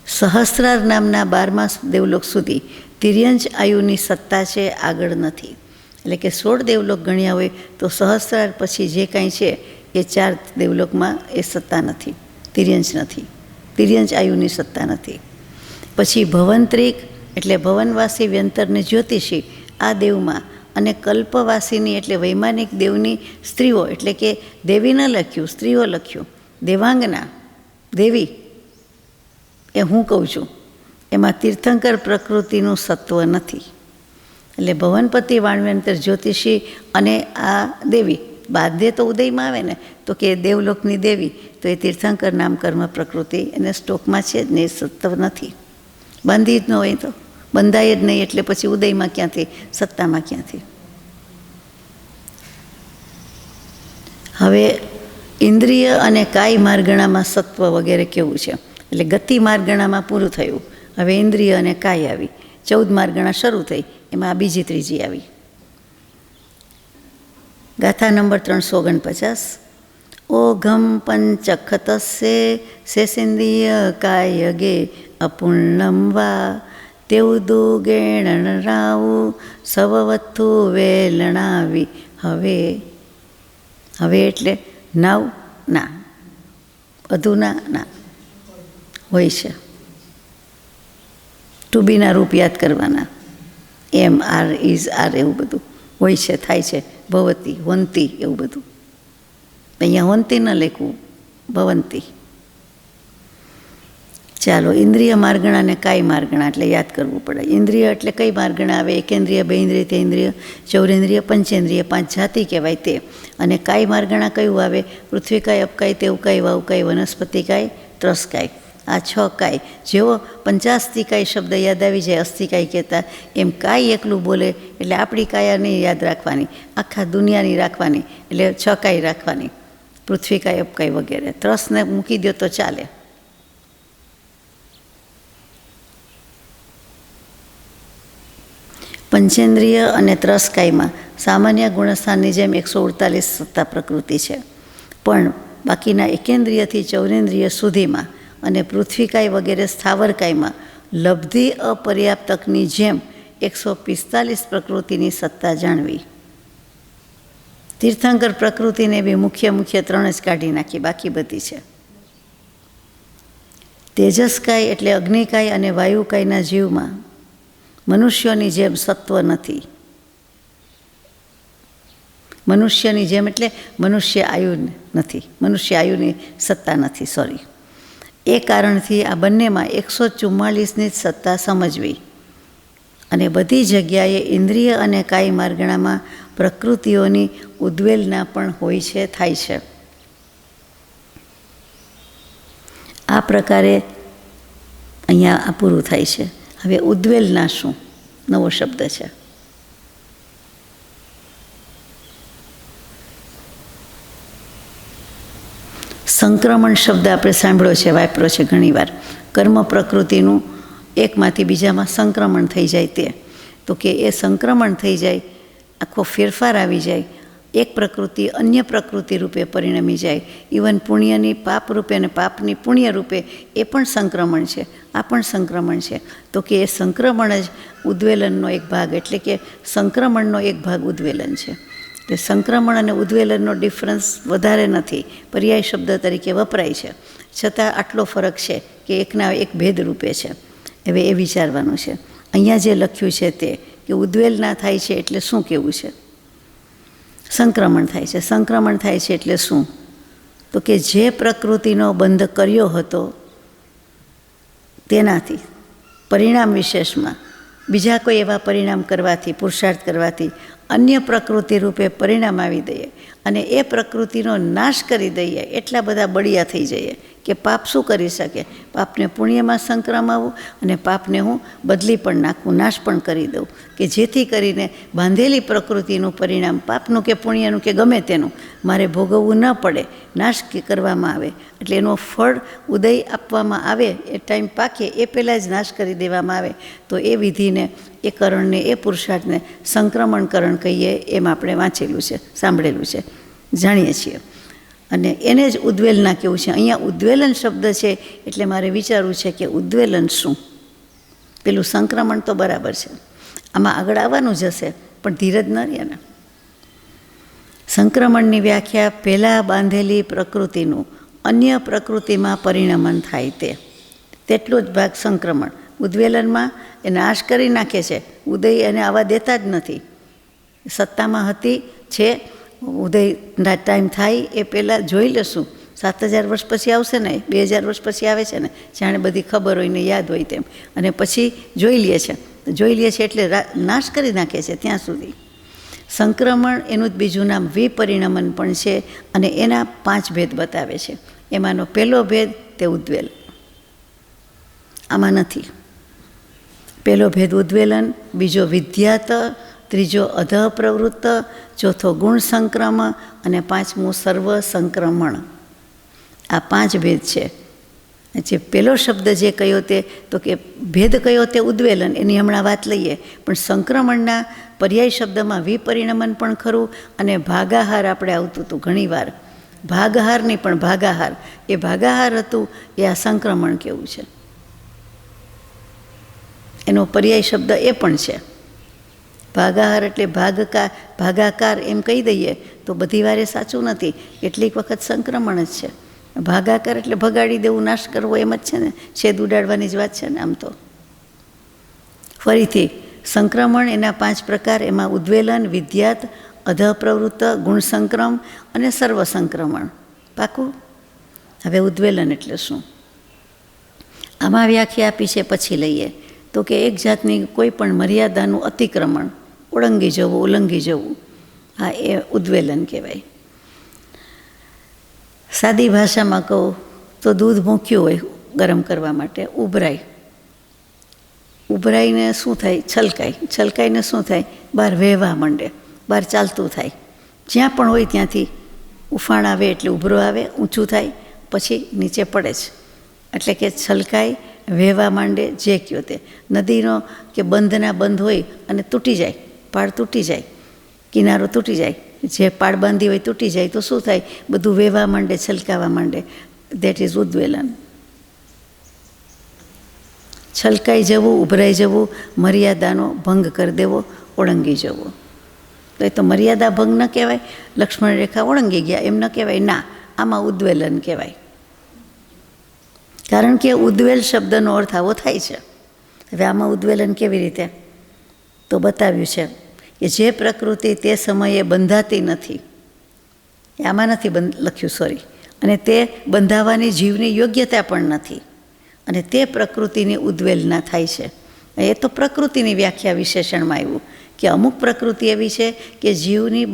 સહસ્રાર નામના 12મા દેવલોક સુધી તિર્યંચ આયુની સત્તા છે, આગળ નથી. એટલે કે 16 દેવલોક ગણ્યા હોય તો સહસ્રાર પછી જે કાંઈ છે એ 4 દેવલોકમાં એ સત્તા નથી, તિર્યંચ નથી, તિર્યંચ આયુની સત્તા નથી. પછી ભવંત્રિક એટલે ભવનવાસી વ્યંતરની જ્યોતિષી આ દેવમાં, અને કલ્પવાસીની એટલે વૈમાનિક દેવની સ્ત્રીઓ, એટલે કે દેવી ન લખ્યું, સ્ત્રીઓ લખ્યું, દેવાંગના દેવી એ હું કહું છું, એમાં તીર્થંકર પ્રકૃતિનું સત્વ નથી. એટલે ભવનપતિ વાણવ્યંતર જ્યોતિષી અને આ દેવી બાધ્ય તો ઉદયમાં આવે ને, તો કે દેવલોકની દેવી, તો એ તીર્થંકર નામ કર્મ પ્રકૃતિ એને સ્ટોકમાં છે જ ને, એ સત્વ નથી. બાંધી જ ન હોય તો બંધાય જ નહીં, એટલે પછી ઉદયમાં ક્યાંથી, સત્તામાં ક્યાંથી. હવે ઇન્દ્રિય અને કાય માર્ગણામાં સત્વ વગેરે કેવું છે? એટલે ગતિ માર્ગણામાં પૂરું થયું, હવે ઇન્દ્રિય અને કાય આવી, 14 માર્ગણા શરૂ થઈ, એમાં આ બીજી ત્રીજી આવી. ગાથા નંબર 349. ઓઘમ પંચખતસ્ય શેષેન્દ્રિય કાય ગે અપૂર્ણમ વા તેઉદુ ગેણરાવું સવવત્થુ વેલણાવી. હવે એટલે નાવ ના, અધુના ના હોય છે. ટુ બીના રૂપ યાદ કરવાના, એમ આર ઇઝ આર એવું બધું હોય છે, થાય છે. ભવતી, વંતી એવું બધું. અહીંયા વંતી ન લખવું, ભવંતી. ચાલો, ઇન્દ્રિય માર્ગણા અને કાય માર્ગણા એટલે યાદ કરવું પડે. ઇન્દ્રિય એટલે કઈ માર્ગણા આવે? એકેન્દ્રિય, બેઇન્દ્રિય, તેઇન્દ્રિય, ચૌરેન્દ્રિય, પંચેન્દ્રિય, 5 જાતિ કહેવાય તે. અને કાય માર્ગણા કયું આવે? પૃથ્વી કાય, અપકાય, તેવકાય, વાવકાય, વનસ્પતિકાય, ત્રસકાય. આ 6 કાય. જેવો 50 કાય શબ્દ યાદ આવી જાય, અસ્થિકાય કહેતા, એમ કાય એકલું બોલે એટલે આપણી કાયા નહીં યાદ રાખવાની, આખા દુનિયાની રાખવાની. એટલે 6 કાય રાખવાની, પૃથ્વી કાય, અપકાય વગેરે. ત્રસને મૂકી દો તો ચાલે. પંચેન્દ્રિય અને ત્રસકાયમાં સામાન્ય ગુણસ્થાનની જેમ 148 સત્તા પ્રકૃતિ છે, પણ બાકીના એકેન્દ્રિયથી ચૌરેન્દ્રિય સુધીમાં અને પૃથ્વીકાય વગેરે સ્થાવરકાયમાં લબ્ધિ અપર્યાપ્તકની જેમ 145 પ્રકૃતિની સત્તા જાણવી. તીર્થંકર પ્રકૃતિને બી મુખ્ય 3 જ કાઢી નાખી, બાકી બધી છે. તેજસકાય એટલે અગ્નિકાય અને વાયુકાયના જીવમાં મનુષ્યોની જેમ સત્વ નથી. મનુષ્યની જેમ એટલે મનુષ્ય આયુ નથી, મનુષ્ય આયુની સત્તા નથી, સોરી. એ કારણથી આ બંનેમાં 144ની જ સત્તા સમજવી. અને બધી જગ્યાએ ઇન્દ્રિય અને કાય માર્ગણામાં પ્રકૃતિઓની ઉદ્વેલના પણ હોય છે, થાય છે. આ પ્રકારે અહીંયા આ પૂરું થાય છે. હવે ઉદ્વેલના શું? નવો શબ્દ છે. સંક્રમણ શબ્દ આપણે સાંભળ્યો છે, વાપર્યો છે ઘણીવાર. કર્મ પ્રકૃતિનું એકમાંથી બીજામાં સંક્રમણ થઈ જાય તે. તો કે એ સંક્રમણ થઈ જાય, આખો ફેરફાર આવી જાય, એક પ્રકૃતિ અન્ય પ્રકૃતિ રૂપે પરિણમી જાય. ઇવન પુણ્યની પાપ રૂપે અને પાપની પુણ્ય રૂપે એ પણ સંક્રમણ છે, આ પણ સંક્રમણ છે. તો કે એ સંક્રમણ જ ઉદ્વેલનનો એક ભાગ, એટલે કે સંક્રમણનો એક ભાગ ઉદ્વેલન છે. એટલે સંક્રમણ અને ઉદ્વેલનનો ડિફરન્સ વધારે નથી, પર્યાય શબ્દ તરીકે વપરાય છે, છતાં આટલો ફરક છે કે એકના એક ભેદ રૂપે છે. હવે એ વિચારવાનું છે. અહીંયા જે લખ્યું છે તે કે ઉદ્વેલના થાય છે એટલે શું કહેવું છે? સંક્રમણ થાય છે. સંક્રમણ થાય છે એટલે શું? તો કે જે પ્રકૃતિનો બંધ કર્યો હતો તેનાથી પરિણામ વિશેષમાં બીજા કોઈ એવા પરિણામ કરવાથી, પુરુષાર્થ કરવાથી અન્ય પ્રકૃતિ રૂપે પરિણામ આવી દઈએ અને એ પ્રકૃતિનો નાશ કરી દઈએ, એટલા બધા બળિયા થઈ જઈએ કે પાપ શું કરી શકે? પાપને પુણ્યમાં સંક્રમાવું અને પાપને હું બદલી પણ નાખું, નાશ પણ કરી દઉં, કે જેથી કરીને બાંધેલી પ્રકૃતિનું પરિણામ પાપનું કે પુણ્યનું કે ગમે તેનું મારે ભોગવવું ન પડે, નાશ કરવામાં આવે. એટલે એનો ફળ ઉદય આપવામાં આવે, એ ટાઈમ પાકે એ પહેલાં જ નાશ કરી દેવામાં આવે. તો એ વિધિને, એ કરણને, એ પુરુષાર્થને સંક્રમણકરણ કહીએ, એમ આપણે વાંચેલું છે, સાંભળેલું છે, જાણીએ છીએ. અને એને જ ઉદ્વેલના કેવું છે. અહીંયા ઉદ્વેલન શબ્દ છે એટલે મારે વિચારવું છે કે ઉદ્વેલન શું? પેલું સંક્રમણ તો બરાબર છે, આમાં આગળ આવવાનું જ હશે, પણ ધીરજ ન રહે ને. સંક્રમણની વ્યાખ્યા પહેલાં બાંધેલી પ્રકૃતિનું અન્ય પ્રકૃતિમાં પરિણમન થાય તેટલો જ ભાગ સંક્રમણ. ઉદ્વેલનમાં એ નાશ કરી નાખે છે, ઉદય એને આવા દેતા જ નથી. સત્તામાં હતી છે, ઉદયના ટાઈમ થાય એ પહેલાં જોઈ લેશું 7000 વર્ષ પછી આવશે ને, 2000 વર્ષ પછી આવે છે ને, જાણે બધી ખબર હોય ને યાદ હોય તેમ, અને પછી જોઈ લે છે. જોઈ લે છે એટલે નાશ કરી નાખે છે ત્યાં સુધી. સંક્રમણ એનું જ બીજું નામ વિપરિણમન પણ છે, અને એના 5 ભેદ બતાવે છે. એમાંનો પહેલો ભેદ તે ઉદ્વેલ, આમાં નથી. પહેલો ભેદ ઉદ્વેલન, બીજો વિદ્યાત, ત્રીજો અધઃ પ્રવૃત્ત, ચોથો ગુણ સંક્રમ અને 5મું સર્વ સંક્રમણ. આ 5 ભેદ છે. જે પહેલો શબ્દ જે કહ્યો તે, તો કે ભેદ કયો તે ઉદ્વેલન, એની હમણાં વાત લઈએ. પણ સંક્રમણના પર્યાય શબ્દમાં વિપરિણમન પણ ખરું, અને ભાગાહાર આપણે આવતું હતું ઘણીવાર. ભાગહાર નહીં પણ ભાગાહાર. એ ભાગાહાર હતું એ આ સંક્રમણ કેવું છે, એનો પર્યાય શબ્દ એ પણ છે. ભાગાહાર એટલે ભાગાકાર એમ કહી દઈએ તો બધી વારે સાચું નથી, કેટલીક વખત સંક્રમણ જ છે. ભાગાકાર એટલે ભગાડી દેવું, નાશ કરવો એમ જ છે ને, છેદ ઉડાડવાની જ વાત છે ને આમ તો. ફરીથી સંક્રમણ એના 5 પ્રકાર, એમાં ઉદ્વેલન, વિદ્યાત, અધઃ પ્રવૃત્ત, ગુણ સંક્રમ અને સર્વ સંક્રમણ. પાકું? હવે ઉદ્વેલન એટલે શું? આમાં વ્યાખ્યા આપી છે, પછી લઈએ. તો કે એક જાતની કોઈ પણ મર્યાદાનું અતિક્રમણ, ઓળંગી જવું, ઉલ્લંઘી જવું, હા એ ઉદ્વેલન કહેવાય. સાદી ભાષામાં કહું તો દૂધ મૂક્યું હોય ગરમ કરવા માટે, ઉભરાય. ઉભરાઈને શું થાય? છલકાય. છલકાઈને શું થાય? બહાર વહેવા માંડે, બહાર ચાલતું થાય. જ્યાં પણ હોય ત્યાંથી ઉફાણ આવે એટલે ઉભરો આવે, ઊંચું થાય, પછી નીચે પડે છે. એટલે કે છલકાય, વહેવા માંડે, જે કયો તે. નદીનો કે બંધના બંધ હોય અને તૂટી જાય, પાળ તૂટી જાય, કિનારો તૂટી જાય, જે પાળ બાંધી હોય તૂટી જાય તો શું થાય? બધું વહેવા માંડે, છલકાવા માંડે. દેટ ઇઝ ઉદ્વેલન. છલકાઈ જવું, ઉભરાઈ જવું, મર્યાદાનો ભંગ કરી દેવો, ઓળંગી જવો. તો એ તો મર્યાદા ભંગ ન કહેવાય, લક્ષ્મણ રેખા ઓળંગી ગયા એમ ન કહેવાય. ના, આમાં ઉદ્વેલન કહેવાય. કારણ કે ઉદ્વેલ શબ્દનો અર્થ આવો થાય છે. હવે આમાં ઉદ્વેલન કેવી રીતે? તો બતાવ્યું છે કે જે પ્રકૃતિ તે સમયે બંધાતી નથી, આમાં નથી લખ્યું, સોરી, અને તે બંધાવાની જીવની યોગ્યતા પણ નથી, અને તે પ્રકૃતિની ઉદ્વેલના થાય છે. એ તો પ્રકૃતિની વ્યાખ્યા વિશેષણમાં આવ્યું કે અમુક પ્રકૃતિ એવી છે કે જીવની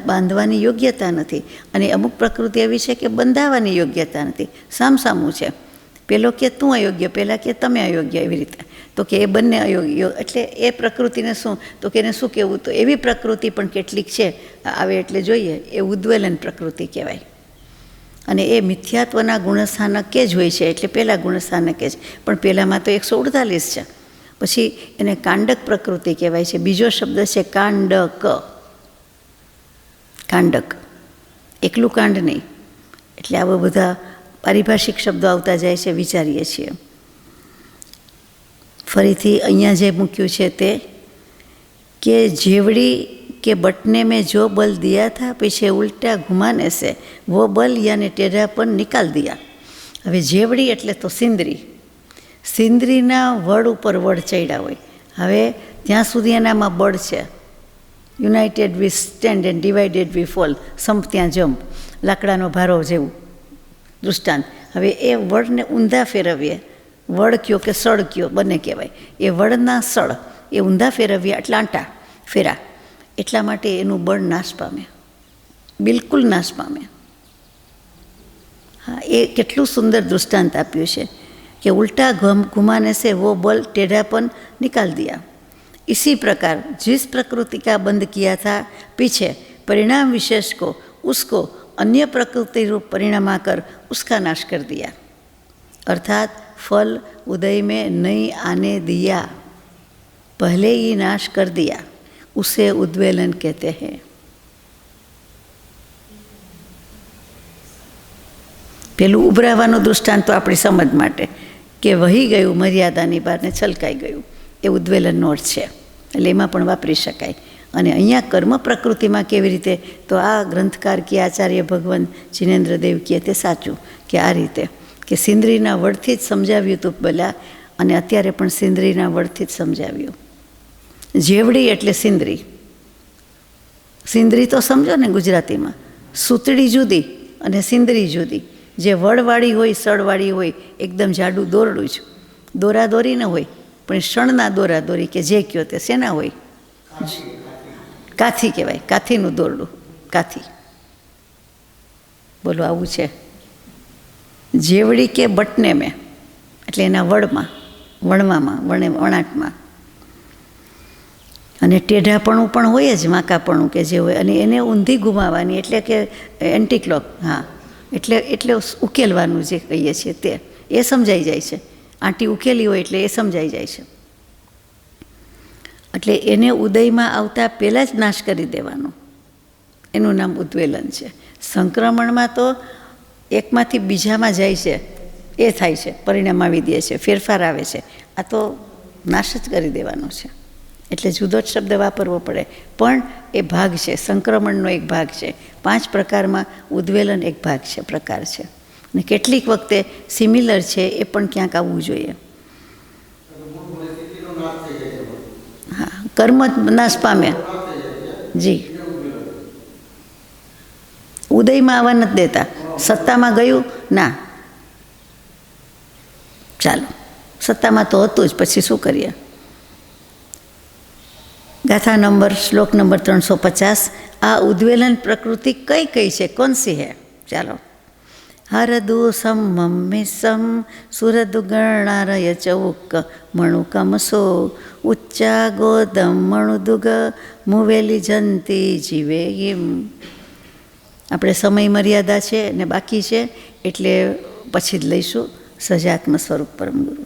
બાંધવાની યોગ્યતા નથી, અને અમુક પ્રકૃતિ એવી છે કે બંધાવાની યોગ્યતા નથી. સામસામું છે. પેલો કે તું અયોગ્ય, પહેલાં કે તમે અયોગ્ય, એવી રીતે. તો કે એ બંને અયોગ્ય, એટલે એ પ્રકૃતિને શું? તો કે એને શું કહેવું? તો એવી પ્રકૃતિ પણ કેટલીક છે, આવે એટલે જોઈએ, એ ઉદ્વેલન પ્રકૃતિ કહેવાય. અને એ મિથ્યાત્વના ગુણસ્થાનક જ હોય છે, એટલે પહેલાં ગુણસ્થાનક જ. પણ પહેલાંમાં તો 148 છે. પછી એને કાંડક પ્રકૃતિ કહેવાય છે. બીજો શબ્દ છે કાંડક. કાંડક એકલું કાંડ નહીં. એટલે આવા બધા પારિભાષિક શબ્દો આવતા જાય છે, વિચારીએ છીએ. ફરીથી અહીંયા જે મૂક્યું છે તે કે જેવડી કે बटने में जो बल दिया था पीछे उल्टा घुमाने से वो बल यानी टेढ़ा पर निकाल दिया. હવે જેવડી એટલે તો સિંદરી. સિંદરીના વડ ઉપર વડ ચડ્યા હોય. હવે ત્યાં સુધી એનામાં બળ છે. United we stand and divided we fall. સંપ ત્યાં જમ્પ, લાકડાનો ભારો જેવું દૃષ્ટાંત. હવે એ વડને ઊંધા ફેરવીએ, વડ કયો કે સળ કયો, બંને કહેવાય. એ વડના સળ એ ઊંધા ફેરવીએ એટલે આંટા ફેરા, એટલા માટે એનું બળ નાશ પામે, બિલકુલ નાશ પામે. હા, એ કેટલું સુંદર દૃષ્ટાંત આપ્યું છે कि उल्टा घुमाने से वो बल टेढ़ापन निकाल दिया. इसी प्रकार जिस प्रकृति का बंध किया था पीछे परिणाम विशेष को उसको अन्य प्रकृति रूप परिणाम आकर उसका नाश कर दिया. अर्थात फल उदय में नहीं आने दिया, पहले ही नाश कर दिया. उसे उद्वेलन कहते हैं. પેલું ઉભરાવાનું દૃષ્ટાંત તો આપણી સમજ માટે કે વહી ગયું મર્યાદાની બહારને છલકાઈ ગયું, એ ઉદ્વેલનનો અર્થ છે. એટલે એમાં પણ વાપરી શકાય. અને અહીંયા કર્મ પ્રકૃતિમાં કેવી રીતે? તો આ ગ્રંથકાર કે આચાર્ય ભગવાન જિનેન્દ્રદેવ કહે તે સાચું કે આ રીતે કે સિંદરીના વડથી જ સમજાવ્યું હતું પહેલાં, અને અત્યારે પણ સિંદરીના વડથી જ સમજાવ્યું. જેવડી એટલે સિંદરી. સિંદરી તો સમજો ને ગુજરાતીમાં, સૂતળી જુદી અને સિંદરી જુદી. જે વળવાળી હોય, સળવાળી હોય, એકદમ જાડું દોરડું જ, દોરા દોરી ન હોય, પણ શણના દોરા દોરી કે જે કયો તે શેના હોય? કાથી કહેવાય, કાથીનું દોરડું, કાથી. બોલો, આવું છે. જેવડી કે બટને મેં, એટલે એના વણવામાં, વણાટમાં. અને ટેઢાપણું પણ હોય જ, વાંકાપણું કે જે હોય, અને એને ઊંધી ગુમાવવાની, એટલે કે એન્ટીક્લોક. હા, એટલે ઉકેલવાનું જે કહીએ છીએ તે, એ સમજાઈ જાય છે. આંટી ઉકેલી હોય એટલે એ સમજાઈ જાય છે. એટલે એને ઉદયમાં આવતા પહેલાં જ નાશ કરી દેવાનો, એનું નામ ઉદ્વેલન છે. સંક્રમણમાં તો એકમાંથી બીજામાં જાય છે, એ થાય છે, પરિણામ આવી દે છે, ફેરફાર આવે છે. આ તો નાશ જ કરી દેવાનો છે. એટલે જુદો જ શબ્દ વાપરવો પડે, પણ એ ભાગ છે, સંક્રમણનો એક ભાગ છે. 5 પ્રકારમાં ઉદ્વેલન એક ભાગ છે, પ્રકાર છે. અને કેટલીક વખતે સિમિલર છે, એ પણ ક્યાંક આવવું જોઈએ. હા, કર્મ નાશ પામે. જી, ઉદયમાં આવવા નથી દેતા, સત્તામાં ગયું ના. ચાલો, સત્તામાં તો હતું જ, પછી શું કરીએ? ગાથા નંબર, શ્લોક નંબર 350. આ ઉદ્વેલન પ્રકૃતિ કઈ કઈ છે? કોણ સી હે? ચાલો. હરદુસમ મમ્મિસમ સુરદુગણારય ચૌક મણુકમસો ઉચ્ચા ગોદમ મણુદુગ મુવેલી જંતી જીવે હિમ. આપણે સમય મર્યાદા છે ને બાકી છે, એટલે પછી જ લઈશું. સજાત્મ સ્વરૂપ પરમ ગુરુ.